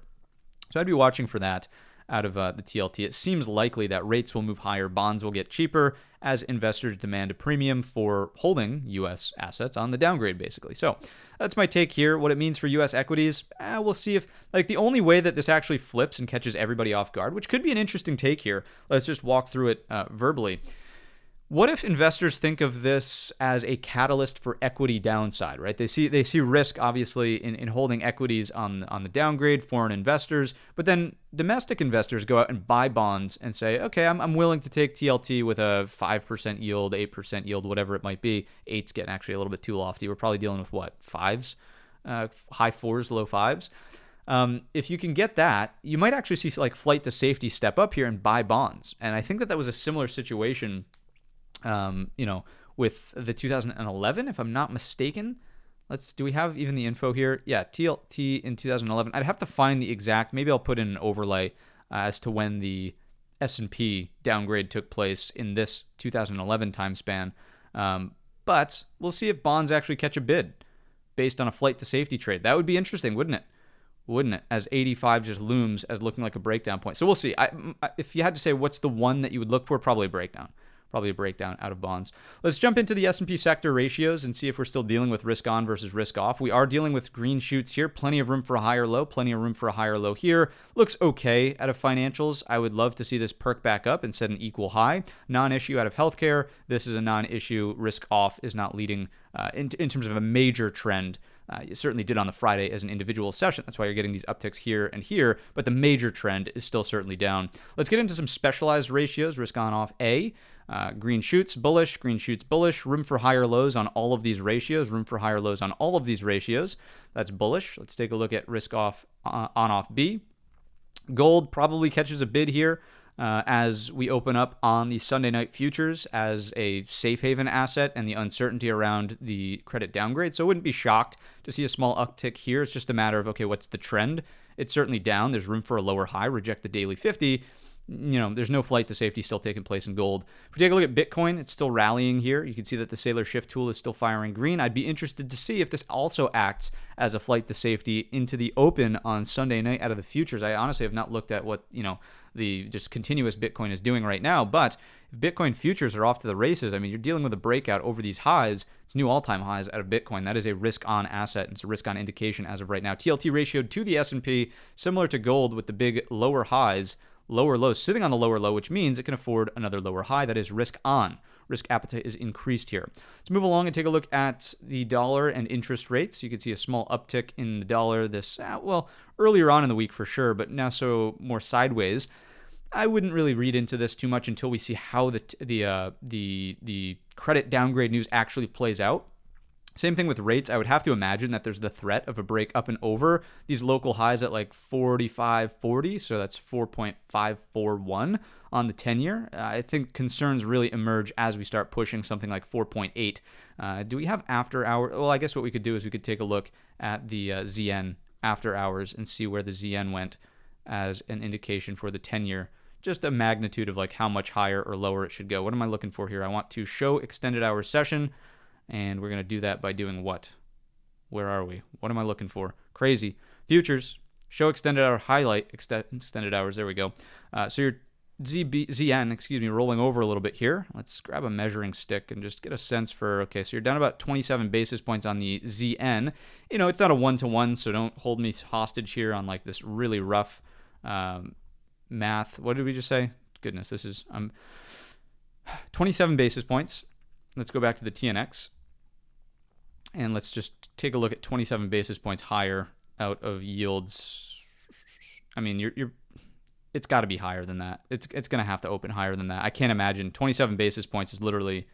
So I'd be watching for that out of the TLT. It seems likely that rates will move higher, bonds will get cheaper as investors demand a premium for holding U.S. assets on the downgrade, basically. So that's my take here. What it means for U.S. equities, we'll see if, the only way that this actually flips and catches everybody off guard, which could be an interesting take here. Let's just walk through it verbally. What if investors think of this as a catalyst for equity downside, right? They see risk, obviously, in holding equities on the downgrade, foreign investors, but then domestic investors go out and buy bonds and say, okay, I'm willing to take TLT with a 5% yield, 8% yield, whatever it might be. 8's getting actually a little bit too lofty. We're probably dealing with what, 5s? High 4s, low 5s. If you can get that, you might actually see flight to safety step up here and buy bonds. And I think that was a similar situation with the 2011, if I'm not mistaken. Do we have even the info here? Yeah, TLT in 2011. I'd have to find the exact, maybe I'll put in an overlay as to when the S&P downgrade took place in this 2011 time span. But we'll see if bonds actually catch a bid based on a flight to safety trade. That would be interesting, wouldn't it? As 85 just looms as looking like a breakdown point. So we'll see. If you had to say what's the one that you would look for, probably a breakdown. probably a breakdown out of bonds. Let's jump into the S&P sector ratios and see if we're still dealing with risk on versus risk off. We are dealing with green shoots here. Plenty of room for a higher low. Plenty of room for a higher low here. Looks okay out of financials. I would love to see this perk back up and set an equal high. Non-issue out of healthcare. This is a non-issue. Risk off is not leading in terms of a major trend. It certainly did on the Friday as an individual session. That's why you're getting these upticks here and here, but the major trend is still certainly down. Let's get into some specialized ratios. Risk on off A. Green shoots bullish, green shoots bullish. Room for higher lows on all of these ratios. Room for higher lows on all of these ratios. That's bullish. Let's take a look at risk off on off B. Gold probably catches a bid here as we open up on the Sunday night futures as a safe haven asset and the uncertainty around the credit downgrade. So I wouldn't be shocked to see a small uptick here. It's just a matter of, okay, what's the trend? It's certainly down. There's room for a lower high. Reject the daily 50. There's no flight to safety still taking place in gold. If we take a look at Bitcoin, it's still rallying here. You can see that the Sailor Shift tool is still firing green. I'd be interested to see if this also acts as a flight to safety into the open on Sunday night out of the futures. I honestly have not looked at what, the just continuous Bitcoin is doing right now. But if Bitcoin futures are off to the races, I mean, you're dealing with a breakout over these highs. It's new all-time highs out of Bitcoin. That is a risk-on asset. It's a risk-on indication as of right now. TLT ratioed to the S&P, similar to gold with the big lower highs, lower lows sitting on the lower low, which means it can afford another lower high. That is risk-on. Risk appetite is increased here. Let's move along and take a look at the dollar and interest rates. You can see a small uptick in the dollar earlier on in the week for sure, but now so more sideways. I wouldn't really read into this too much until we see how the credit downgrade news actually plays out. Same thing with rates. I would have to imagine that there's the threat of a break up and over these local highs at like 45.40, so that's 4.541 on the 10-year. I think concerns really emerge as we start pushing something like 4.8. Do we have after hour? Well, I guess what we could do is we could take a look at the ZN after hours and see where the ZN went as an indication for the 10-year. Just a magnitude of like how much higher or lower it should go. What am I looking for here? I want to show extended hours session, and we're going to do that by doing what? Where are we? What am I looking for? Crazy. Futures, show extended hour highlight, extended hours. There we go. So your ZN, rolling over a little bit here. Let's grab a measuring stick and just get a sense for, okay, so you're down about 27 basis points on the ZN. It's not a one-to-one, so don't hold me hostage here on like this really rough math. What did we just say? Goodness, this is 27 basis points. Let's go back to the TNX, and let's just take a look at 27 basis points higher out of yields. I mean, it's got to be higher than that. It's going to have to open higher than that. I can't imagine. 27 basis points is literally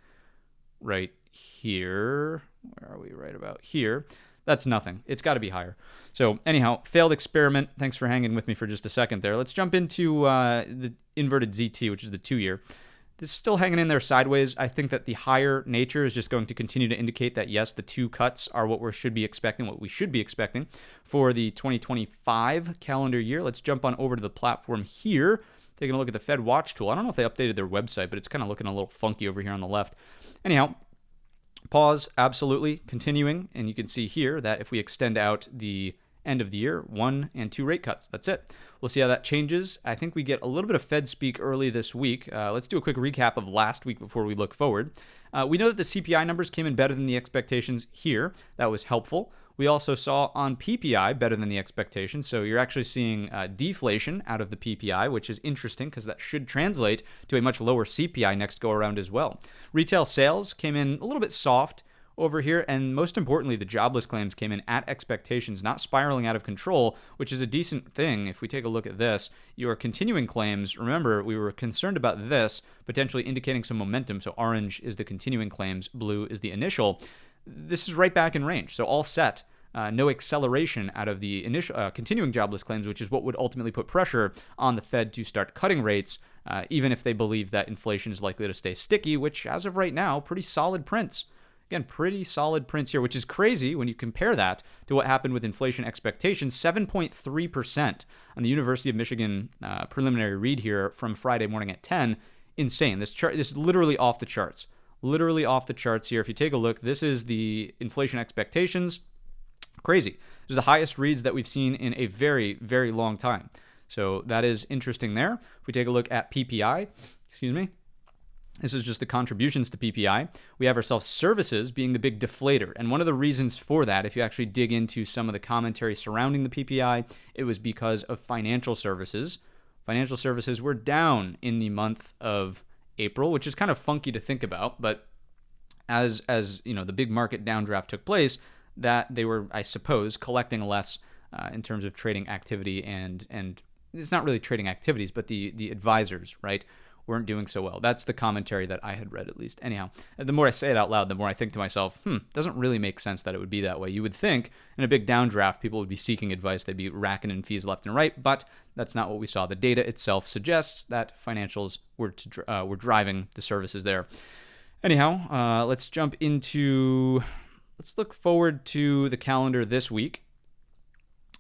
right here. Where are we? Right about here. That's nothing. It's got to be higher. So anyhow, failed experiment. Thanks for hanging with me for just a second there. Let's jump into the inverted ZT, which is the 2-year. This is still hanging in there sideways. I think that the higher nature is just going to continue to indicate that, yes, the 2 cuts are what we should be expecting for the 2025 calendar year. Let's jump on over to the platform here, taking a look at the Fed Watch tool. I don't know if they updated their website, but it's kind of looking a little funky over here on the left. Anyhow, pause, absolutely, continuing, and you can see here that if we extend out the end of the year, 1 and 2 rate cuts. That's it. We'll see how that changes. I think we get a little bit of Fed speak early this week. Let's do a quick recap of last week before we look forward. We know that the CPI numbers came in better than the expectations here. That was helpful. We also saw on PPI better than the expectations. So you're actually seeing deflation out of the PPI, which is interesting because that should translate to a much lower CPI next go around as well. Retail sales came in a little bit soft over here, and most importantly, the jobless claims came in at expectations, not spiraling out of control, which is a decent thing. If we take a look at this, your continuing claims, remember, we were concerned about this potentially indicating some momentum. So orange is the continuing claims, blue is the initial. This is right back in range, so all set. No acceleration out of the initial continuing jobless claims, which is what would ultimately put pressure on the Fed to start cutting rates, even if they believe that inflation is likely to stay sticky, which as of right now, pretty solid prints. Again, pretty solid prints here, which is crazy when you compare that to what happened with inflation expectations, 7.3% on the University of Michigan preliminary read here from Friday morning at 10. Insane. This is literally off the charts. Literally off the charts here. If you take a look, this is the inflation expectations. Crazy. This is the highest reads that we've seen in a very, very long time. So that is interesting there. If we take a look at PPI, This is just the contributions to PPI. We have ourselves services being the big deflator. And one of the reasons for that, if you actually dig into some of the commentary surrounding the PPI, it was because of financial services. Financial services were down in the month of April, which is kind of funky to think about. But as you know, the big market downdraft took place, that they were, I suppose, collecting less in terms of trading activity, and it's not really trading activities, but the advisors, right, weren't doing so well. That's the commentary that I had read, at least. Anyhow, the more I say it out loud, the more I think to myself, doesn't really make sense that it would be that way. You would think in a big downdraft, people would be seeking advice. They'd be racking in fees left and right, but that's not what we saw. The data itself suggests that financials were driving the services there. Anyhow, let's look forward to the calendar this week,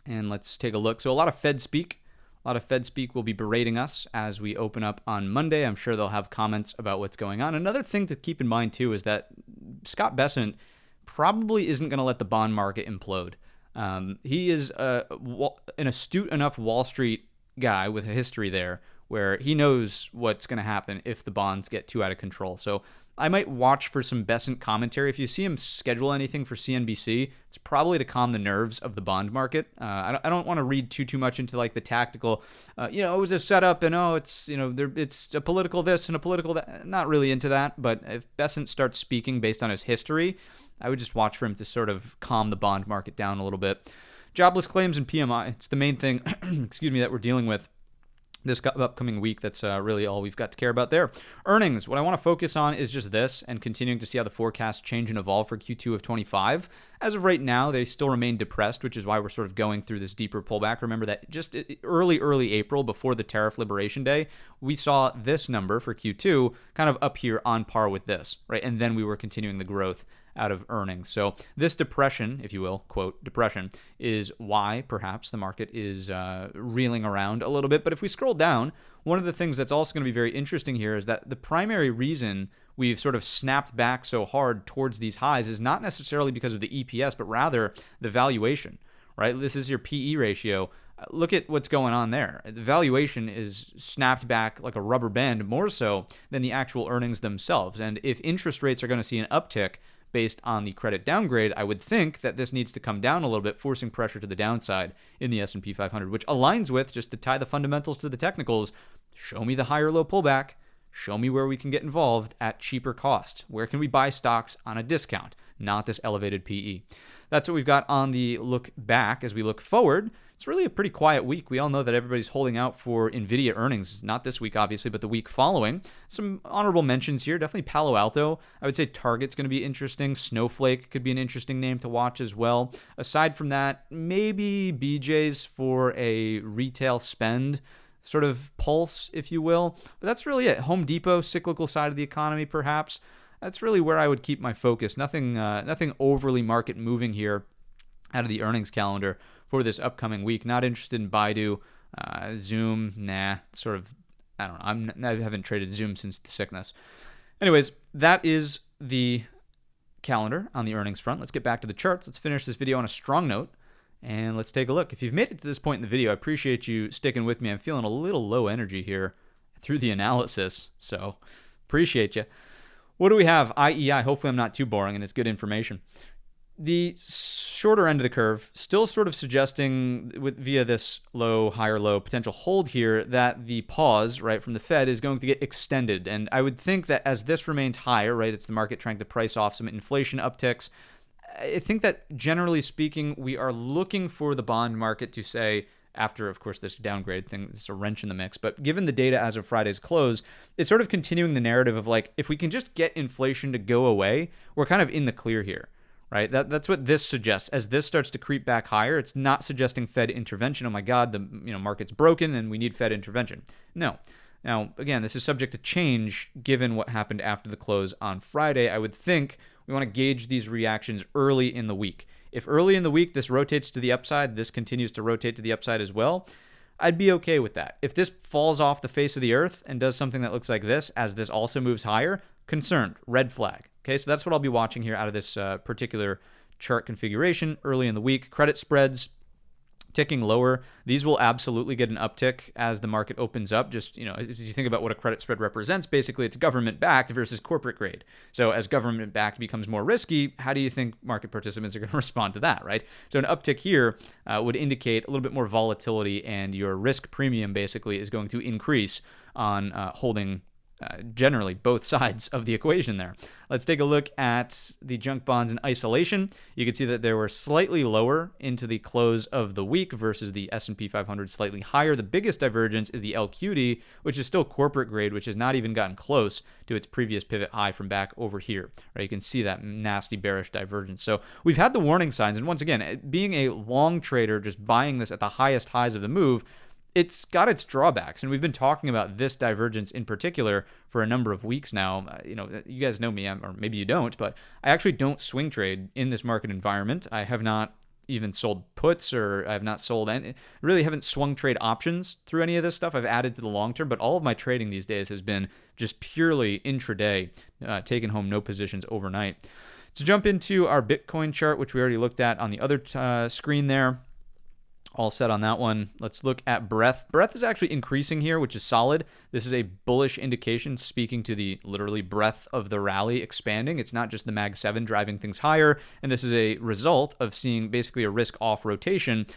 and let's take a look. So a lot of Fed speak. A lot of Fed speak will be berating us as we open up on Monday. I'm sure they'll have comments about what's going on. Another thing to keep in mind, too, is that Scott Bessent probably isn't going to let the bond market implode. He is an astute enough Wall Street guy with a history there where he knows what's going to happen if the bonds get too out of control. So I might watch for some Bessent commentary. If you see him schedule anything for CNBC, it's probably to calm the nerves of the bond market. I don't want to read too much into like the tactical, it was a setup and it's a political this and a political that. Not really into that, but if Bessent starts speaking based on his history, I would just watch for him to sort of calm the bond market down a little bit. Jobless claims and PMI, it's the main thing, that we're dealing with this upcoming week. That's really all we've got to care about there. Earnings, what I want to focus on is just this and continuing to see how the forecasts change and evolve for Q2 of 25. As of right now, they still remain depressed, which is why we're sort of going through this deeper pullback. Remember that just early April, before the tariff liberation day, we saw this number for Q2 kind of up here on par with this, right? And then we were continuing the growth out of earnings. So this depression, if you will, quote, depression, is why perhaps the market is reeling around a little bit. But if we scroll down, one of the things that's also going to be very interesting here is that the primary reason we've sort of snapped back so hard towards these highs is not necessarily because of the EPS, but rather the valuation, right? This is your PE ratio. Look at what's going on there. The valuation is snapped back like a rubber band, more so than the actual earnings themselves. And if interest rates are going to see an uptick based on the credit downgrade, I would think that this needs to come down a little bit, forcing pressure to the downside in the S&P 500, which aligns with, just to tie the fundamentals to the technicals, show me the higher low pullback, show me where we can get involved at cheaper cost. Where can we buy stocks on a discount, not this elevated PE? That's what we've got on the look back. As we look forward, it's really a pretty quiet week. We all know that everybody's holding out for NVIDIA earnings, not this week, obviously, but the week following. Some honorable mentions here. Definitely Palo Alto. I would say Target's going to be interesting. Snowflake could be an interesting name to watch as well. Aside from that, maybe BJ's for a retail spend sort of pulse, if you will. But that's really it. Home Depot, cyclical side of the economy, perhaps. That's really where I would keep my focus. Nothing overly market moving here out of the earnings calendar for this upcoming week. Not interested in Baidu, Zoom, sort of, I don't know. I haven't traded Zoom since the sickness. Anyways, that is the calendar on the earnings front. Let's get back to the charts. Let's finish this video on a strong note, and let's take a look. If you've made it to this point in the video, I appreciate you sticking with me. I'm feeling a little low energy here through the analysis, so appreciate you. What do we have? IEI. Hopefully I'm not too boring and it's good information. The shorter end of the curve still sort of suggesting via this higher low potential hold here that the pause, right, from the Fed is going to get extended. And I would think that as this remains higher, right, it's the market trying to price off some inflation upticks. I think that generally speaking, we are looking for the bond market to say, after, of course, this downgrade thing, it's a wrench in the mix. But given the data as of Friday's close, it's sort of continuing the narrative of like, if we can just get inflation to go away, we're kind of in the clear here, right? That's what this suggests. As this starts to creep back higher, it's not suggesting Fed intervention. Oh my God, the market's broken and we need Fed intervention. No. Now, again, this is subject to change given what happened after the close on Friday. I would think we want to gauge these reactions early in the week. If early in the week this rotates to the upside, this continues to rotate to the upside as well, I'd be okay with that. If this falls off the face of the earth and does something that looks like this, as this also moves higher, concerned, red flag. Okay, so that's what I'll be watching here out of this particular chart configuration early in the week. Credit spreads, ticking lower. These will absolutely get an uptick as the market opens up. Just, as you think about what a credit spread represents, basically it's government backed versus corporate grade. So as government backed becomes more risky, how do you think market participants are going to respond to that, right? So an uptick here would indicate a little bit more volatility, and your risk premium basically is going to increase on holding generally both sides of the equation there. Let's take a look at the junk bonds in isolation. You can see that they were slightly lower into the close of the week versus the S&P 500 slightly higher. The biggest divergence is the LQD, which is still corporate grade, which has not even gotten close to its previous pivot high from back over here. Right? You can see that nasty bearish divergence. So we've had the warning signs, and once again, being a long trader, just buying this at the highest highs of the move, it's got its drawbacks, and we've been talking about this divergence in particular for a number of weeks now. You guys know me, or maybe you don't, but I actually don't swing trade in this market environment. I have not even sold puts, or I have not sold any, really haven't swung trade options through any of this stuff. I've added to the long term, but all of my trading these days has been just purely intraday, taking home no positions overnight. To jump into our Bitcoin chart, which we already looked at on the other screen there. All set on that one. Let's look at breadth. Breadth is actually increasing here, which is solid. This is a bullish indication, speaking to the literally breadth of the rally expanding. It's not just the Mag 7 driving things higher, and this is a result of seeing basically a risk-off rotation.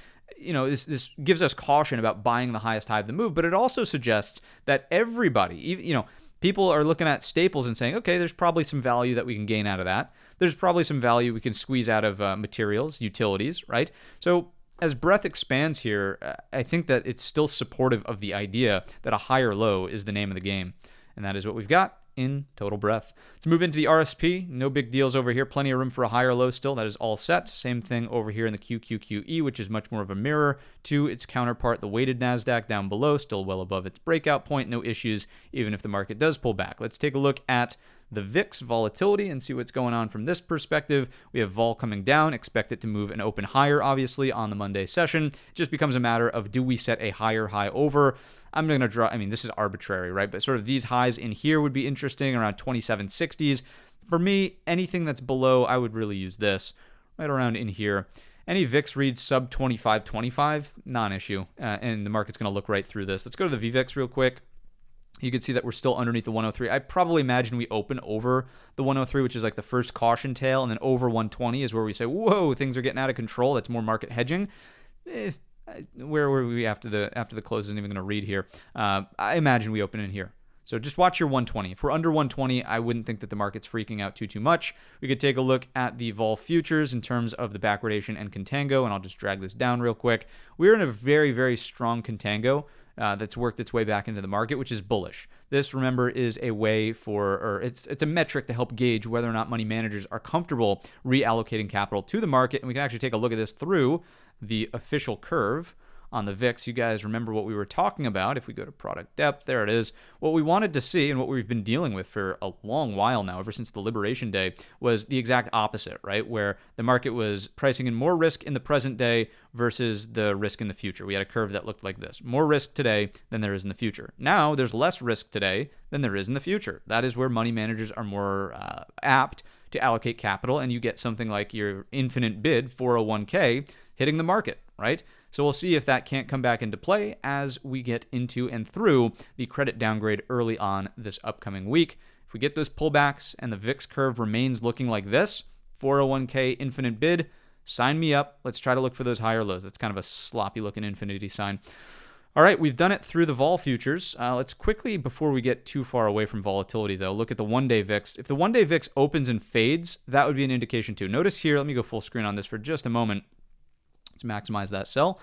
This gives us caution about buying the highest high of the move, but it also suggests that everybody, people are looking at staples and saying, okay, there's probably some value that we can gain out of that. There's probably some value we can squeeze out of materials, utilities, right? So as breadth expands here, I think that it's still supportive of the idea that a higher low is the name of the game. And that is what we've got in total breadth. Let's move into the RSP. No big deals over here. Plenty of room for a higher low still. That is all set. Same thing over here in the QQQE, which is much more of a mirror to its counterpart, the weighted NASDAQ down below, still well above its breakout point. No issues, even if the market does pull back. Let's take a look at the VIX volatility and see what's going on from this perspective. We have vol coming down, expect it to move and open higher, obviously, on the Monday session. It just becomes a matter of, do we set a higher high over? I'm going to draw, this is arbitrary, right? But sort of these highs in here would be interesting, around 2760s. For me, anything that's below, I would really use this, right around in here. Any VIX reads sub 2525, non-issue, and the market's going to look right through this. Let's go to the VVIX real quick. You can see that we're still underneath the 103. I probably imagine we open over the 103, which is like the first caution tail, and then over 120 is where we say, whoa, things are getting out of control. That's more market hedging. Where were we after the close? Isn't even going to read here. I imagine we open in here. So just watch your 120. If we're under 120, I wouldn't think that the market's freaking out too much. We could take a look at the vol futures in terms of the backwardation and contango, and I'll just drag this down real quick. We're in a very, very strong contango that's worked its way back into the market, which is bullish. This, remember, is a way it's a metric to help gauge whether or not money managers are comfortable reallocating capital to the market, and we can actually take a look at this through the official curve on the VIX. You guys remember what we were talking about. If we go to product depth, there it is. What we wanted to see, and what we've been dealing with for a long while now, ever since the Liberation Day, was the exact opposite, right? Where the market was pricing in more risk in the present day versus the risk in the future. We had a curve that looked like this. More risk today than there is in the future. Now, there's less risk today than there is in the future. That is where money managers are more apt to allocate capital, and you get something like your infinite bid 401k hitting the market, right? So we'll see if that can't come back into play as we get into and through the credit downgrade early on this upcoming week. If we get those pullbacks and the VIX curve remains looking like this, 401k infinite bid, sign me up. Let's try to look for those higher lows. That's kind of a sloppy looking infinity sign. All right, we've done it through the vol futures. Let's quickly, before we get too far away from volatility though, look at the one-day VIX. If the one-day VIX opens and fades, that would be an indication too. Notice here, let me go full screen on this for just a moment. Let's maximize that sell.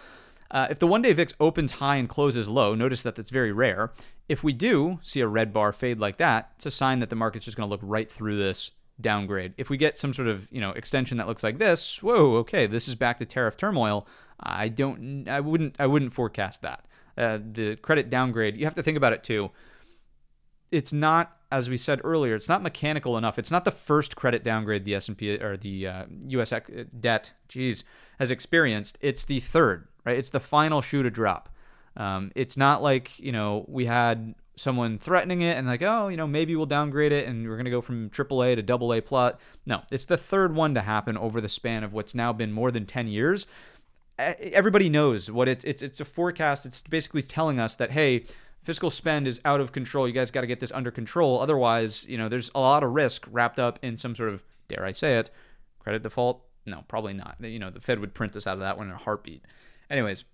If the one-day VIX opens high and closes low, notice that that's very rare. If we do see a red bar fade like that, it's a sign that the market's just going to look right through this downgrade. If we get some sort of extension that looks like this, whoa, okay, this is back to tariff turmoil. I wouldn't forecast that. The credit downgrade, you have to think about it too. It's not, as we said earlier, it's not mechanical enough. It's not the first credit downgrade the S&P or the U.S. debt, has experienced. It's the third, right? It's the final shoe to drop. It's not like, we had someone threatening it and like, maybe we'll downgrade it and we're going to go from AAA to AA+. No, it's the third one to happen over the span of what's now been more than 10 years. everybody knows what it's a forecast. It's basically telling us that, hey, fiscal spend is out of control. You guys got to get this under control. Otherwise, there's a lot of risk wrapped up in some sort of, dare I say it, credit default. No, probably not. The Fed would print us out of that one in a heartbeat. Anyways,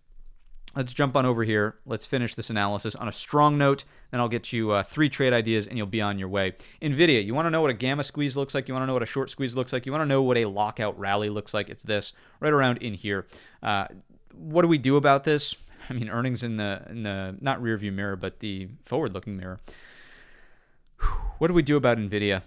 let's jump on over here. Let's finish this analysis on a strong note. Then I'll get you 3 trade ideas and you'll be on your way. NVIDIA, you want to know what a gamma squeeze looks like? You want to know what a short squeeze looks like? You want to know what a lockout rally looks like? It's this, right around in here. What do we do about this? I mean, earnings in the not rear view mirror, but the forward-looking mirror. What do we do about NVIDIA?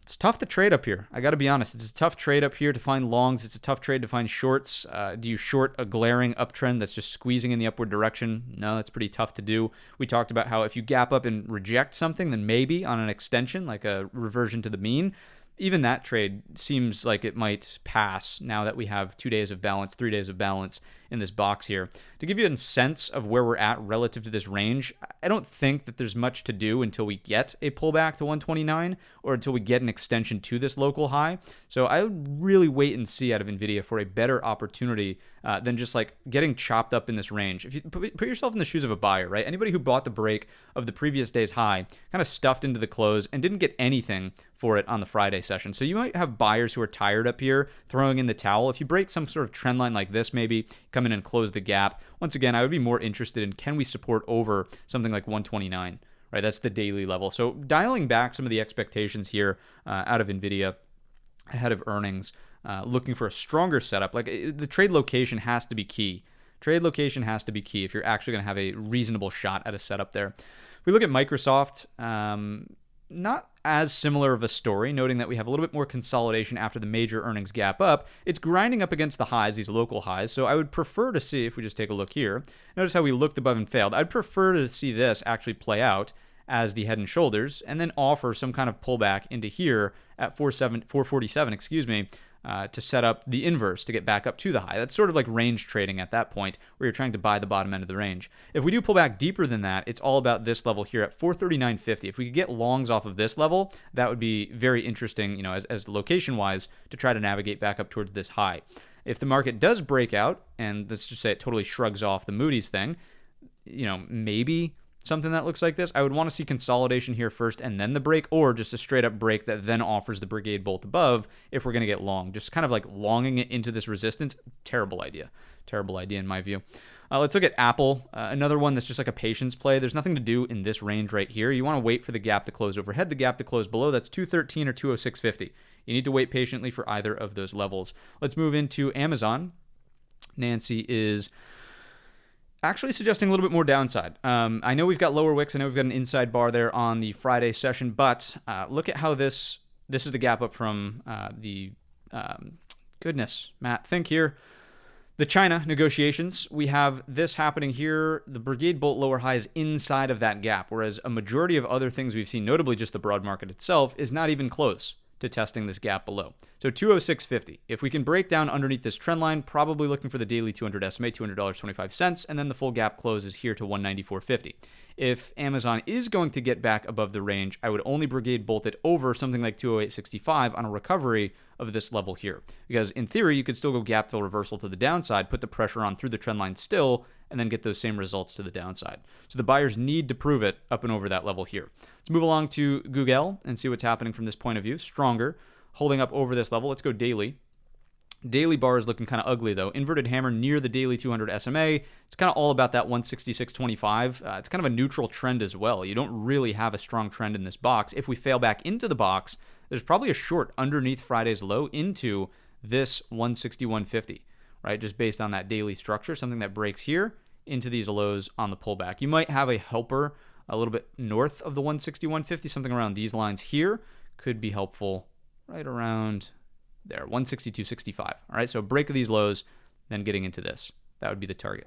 It's tough to trade up here. I got to be honest. It's a tough trade up here to find longs. It's a tough trade to find shorts. Do you short a glaring uptrend that's just squeezing in the upward direction? No, that's pretty tough to do. We talked about how if you gap up and reject something, then maybe on an extension, like a reversion to the mean, even that trade seems like it might pass now that we have 2 days of balance, 3 days of balance in this box here. To give you a sense of where we're at relative to this range, I don't think that there's much to do until we get a pullback to 129 or until we get an extension to this local high. So I would really wait and see out of NVIDIA for a better opportunity than just like getting chopped up in this range. If you put yourself in the shoes of a buyer, right? Anybody who bought the break of the previous day's high kind of stuffed into the close and didn't get anything for it on the Friday session. So you might have buyers who are tired up here throwing in the towel. If you break some sort of trend line like this, maybe come in and close the gap. Once again, I would be more interested in, can we support over something like 129, right? That's the daily level. So dialing back some of the expectations here out of NVIDIA ahead of earnings, looking for a stronger setup. Like the trade location has to be key. Trade location has to be key if you're actually going to have a reasonable shot at a setup there. If we look at Microsoft, not as similar of a story, noting that we have a little bit more consolidation after the major earnings gap up. It's grinding up against the highs, these local highs, so I would prefer to see, if we just take a look here, notice how we looked above and failed. I'd prefer to see this actually play out as the head and shoulders and then offer some kind of pullback into here at 447, to set up the inverse to get back up to the high. That's sort of like range trading at that point where you're trying to buy the bottom end of the range. If we do pull back deeper than that, it's all about this level here at 439.50. If we could get longs off of this level, that would be very interesting, as location-wise to try to navigate back up towards this high. If the market does break out, and let's just say it totally shrugs off the Moody's thing, maybe something that looks like this, I would want to see consolidation here first and then the break, or just a straight up break that then offers the Brigade bolt above if we're going to get long. Just kind of like longing it into this resistance. Terrible idea in my view. Let's look at Apple, another one that's just like a patience play. There's nothing to do in this range right here. You want to wait for the gap to close overhead, the gap to close below. That's 213 or 206.50. You need to wait patiently for either of those levels. Let's move into Amazon. Nancy is actually suggesting a little bit more downside. I know we've got lower wicks. I know we've got an inside bar there on the Friday session, but look at how this is the gap up from goodness, Matt, think here. The China negotiations, we have this happening here. The Brigade bolt lower high is inside of that gap, whereas a majority of other things we've seen, notably just the broad market itself, is not even close to testing this gap below. So 206.50. If we can break down underneath this trend line, probably looking for the daily 200 SMA, $200.25, and then the full gap closes here to 194.50. If Amazon is going to get back above the range, I would only Brigade bolt it over something like 208.65 on a recovery of this level here. Because in theory, you could still go gap fill reversal to the downside, put the pressure on through the trend line still, and then get those same results to the downside. So the buyers need to prove it up and over that level here. Let's move along to Google and see what's happening from this point of view. Stronger, holding up over this level. Let's go daily. Daily bar is looking kind of ugly though. Inverted hammer near the daily 200 SMA. It's kind of all about that 166.25. It's kind of a neutral trend as well. You don't really have a strong trend in this box. If we fail back into the box, there's probably a short underneath Friday's low into this 161.50, right? Just based on that daily structure, something that breaks here into these lows on the pullback. You might have a helper a little bit north of the 161.50, something around these lines here could be helpful right around there, 162.65. All right, so break of these lows, then getting into this. That would be the target.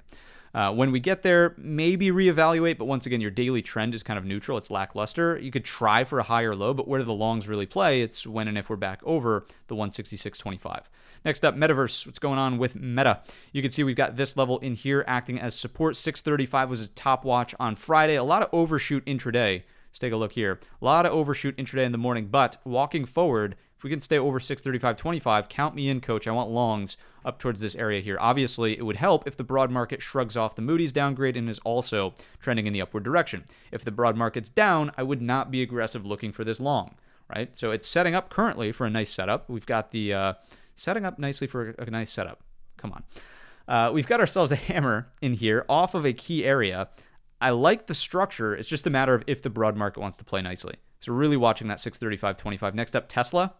When we get there, maybe reevaluate, but once again, your daily trend is kind of neutral. It's lackluster. You could try for a higher low, but where do the longs really play? It's when and if we're back over the 166.25. Next up, Metaverse. What's going on with Meta? You can see we've got this level in here acting as support. 635 was a top watch on Friday. A lot of overshoot intraday. Let's take a look here. A lot of overshoot intraday in the morning, but walking forward, If we can stay over 635.25, count me in, coach. I want longs up towards this area here. Obviously, it would help if the broad market shrugs off the Moody's downgrade and is also trending in the upward direction. If the broad market's down, I would not be aggressive looking for this long, right? So it's setting up currently for a nice setup. We've got the setting up nicely for a nice setup. Come on. We've got ourselves a hammer in here off of a key area. I like the structure. It's just a matter of if the broad market wants to play nicely. So really watching that 635.25. Next up, Tesla.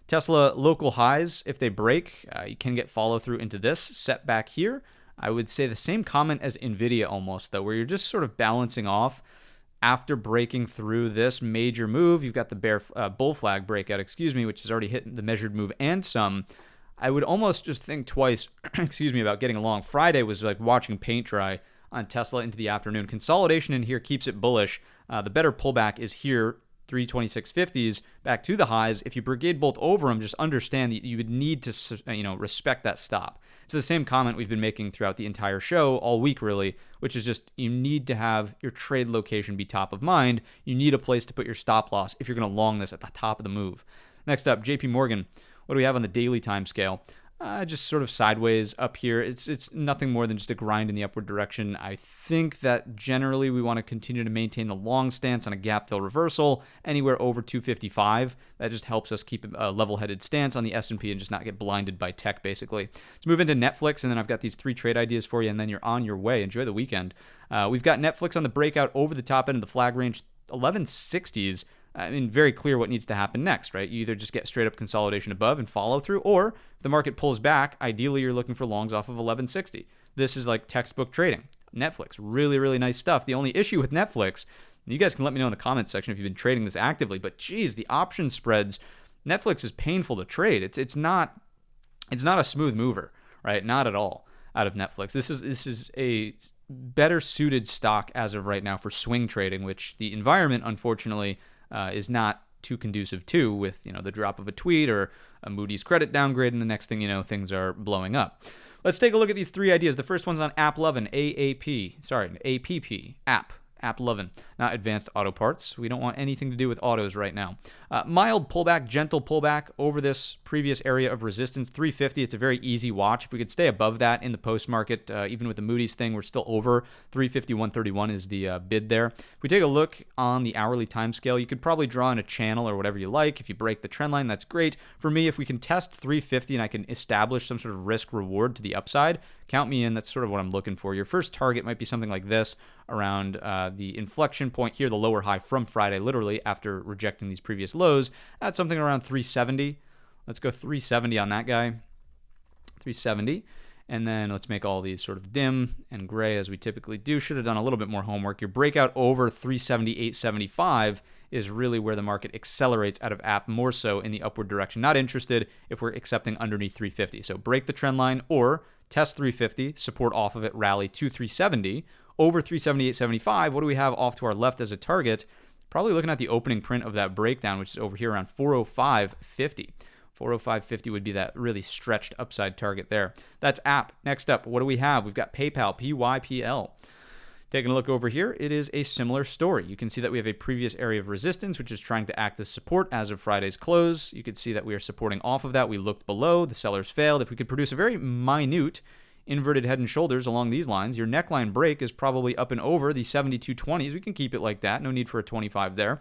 Tesla local highs, if they break, you can get follow through into this setback here. I would say the same comment as NVIDIA almost, though, where you're just sort of balancing off after breaking through this major move. You've got the bull flag breakout, which has already hit the measured move and some. I would almost just think twice, about getting along. Friday was like watching paint dry on Tesla into the afternoon. Consolidation in here keeps it bullish. The better pullback is here, 326.50s back to the highs. If you Brigade bolt over them, just understand that you would need to, respect that stop. It's the same comment we've been making throughout the entire show, all week really, which is just you need to have your trade location be top of mind. You need a place to put your stop loss if you're going to long this at the top of the move. Next up, JP Morgan. What do we have on the daily time scale? Just sort of sideways up here. It's nothing more than just a grind in the upward direction. I think that generally we want to continue to maintain the long stance on a gap fill reversal anywhere over 255. That just helps us keep a level-headed stance on the S&P and just not get blinded by tech, basically. Let's move into Netflix, and then I've got these 3 trade ideas for you, and then you're on your way. Enjoy the weekend. We've got Netflix on the breakout over the top end of the flag range, 1160s. I mean, very clear what needs to happen next, right? You either just get straight up consolidation above and follow through, or if the market pulls back, ideally you're looking for longs off of 1160. This is like textbook trading. Netflix, really, really nice stuff. The only issue with Netflix, you guys can let me know in the comments section if you've been trading this actively, but geez, the option spreads, Netflix is painful to trade. It's not a smooth mover, right? Not at all out of Netflix. This is a better suited stock as of right now for swing trading, which the environment, unfortunately, is not too conducive to, with the drop of a tweet or a Moody's credit downgrade, and the next thing you know, things are blowing up. Let's take a look at these 3 ideas. The first one's on AAPL, APP, AAP11, not Advanced Auto Parts. We don't want anything to do with autos right now. Mild pullback, gentle pullback over this previous area of resistance, 350. It's a very easy watch. If we could stay above that in the post-market, even with the Moody's thing, we're still over 350, 131 is the bid there. If we take a look on the hourly time scale, you could probably draw in a channel or whatever you like. If you break the trend line, that's great. For me, if we can test 350 and I can establish some sort of risk reward to the upside, count me in. That's sort of what I'm looking for. Your first target might be something like this around the inflection point here, the lower high from Friday, literally after rejecting these previous lows. That's something around 370. Let's go 370 on that guy. 370. And then let's make all these sort of dim and gray as we typically do. Should have done a little bit more homework. Your breakout over 378.75 is really where the market accelerates out of app, more so in the upward direction. Not interested if we're accepting underneath 350. So break the trend line or test 350, support off of it, rally to 370. Over 378.75, what do we have off to our left as a target? Probably looking at the opening print of that breakdown, which is over here around 405.50. 405.50 would be that really stretched upside target there. That's app. Next up, what do we have? We've got PayPal, PYPL. Taking a look over here, it is a similar story. You can see that we have a previous area of resistance, which is trying to act as support as of Friday's close. You can see that we are supporting off of that. We looked below. The sellers failed. If we could produce a very minute inverted head and shoulders along these lines, your neckline break is probably up and over the 72.20s. We can keep it like that. No need for a 25 there.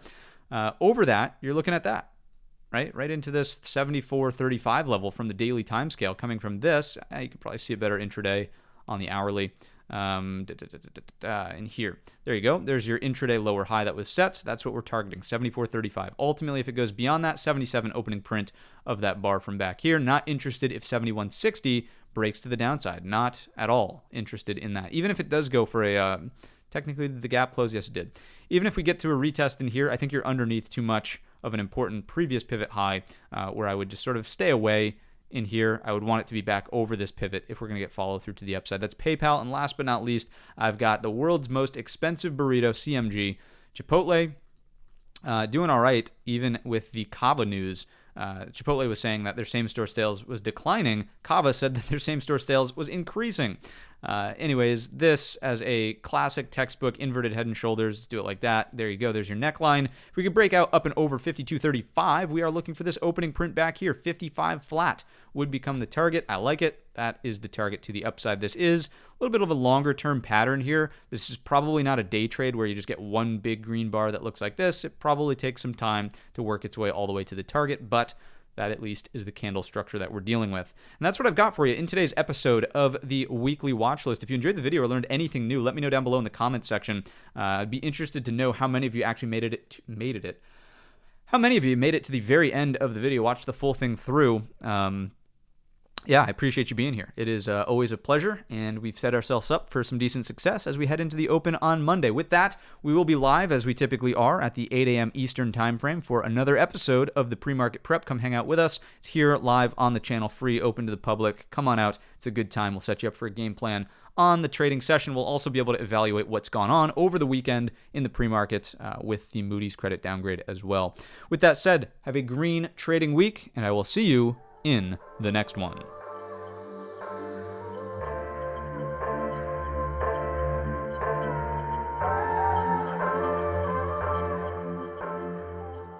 Over that, you're looking at that, right into this 74.35 level from the daily time scale. Coming from this, you can probably see a better intraday on the hourly. In here, there you go. There's your intraday lower high that was set. That's what we're targeting, 74.35. Ultimately, if it goes beyond that, 77 opening print of that bar from back here. Not interested if 71.60 breaks to the downside. Not at all interested in that. Even if it does go for a, technically the gap close, yes it did. Even if we get to a retest in here, I think you're underneath too much of an important previous pivot high, where I would just sort of stay away in here. I would want it to be back over this pivot if we're going to get follow through to the upside. That's PayPal. And last but not least, I've got the world's most expensive burrito, CMG. Chipotle, doing all right, even with the Kava news. Chipotle was saying that their same-store sales was declining. Kava said that their same-store sales was increasing. Anyways, this as a classic textbook inverted head and shoulders, do it like that. There you go. There's your neckline. If we could break out up and over 52.35, we are looking for this opening print back here. 55 flat would become the target. I like it. That is the target to the upside. This is a little bit of a longer term pattern here. This is probably not a day trade where you just get one big green bar that looks like this. It probably takes some time to work its way all the way to the target, but that at least is the candle structure that we're dealing with. And that's what I've got for you in today's episode of the weekly watch list. If you enjoyed the video or learned anything new, let me know down below in the comments section. I'd be interested to know how many of you actually made it. How many of you made it to the very end of the video, watched the full thing through. Yeah, I appreciate you being here. It is always a pleasure, and we've set ourselves up for some decent success as we head into the open on Monday. With that, we will be live, as we typically are, at the 8 a.m. Eastern time frame for another episode of the Pre-Market Prep. Come hang out with us. It's here live on the channel, free, open to the public. Come on out. It's a good time. We'll set you up for a game plan on the trading session. We'll also be able to evaluate what's gone on over the weekend in the pre-market with the Moody's credit downgrade as well. With that said, have a green trading week, and I will see you in the next one.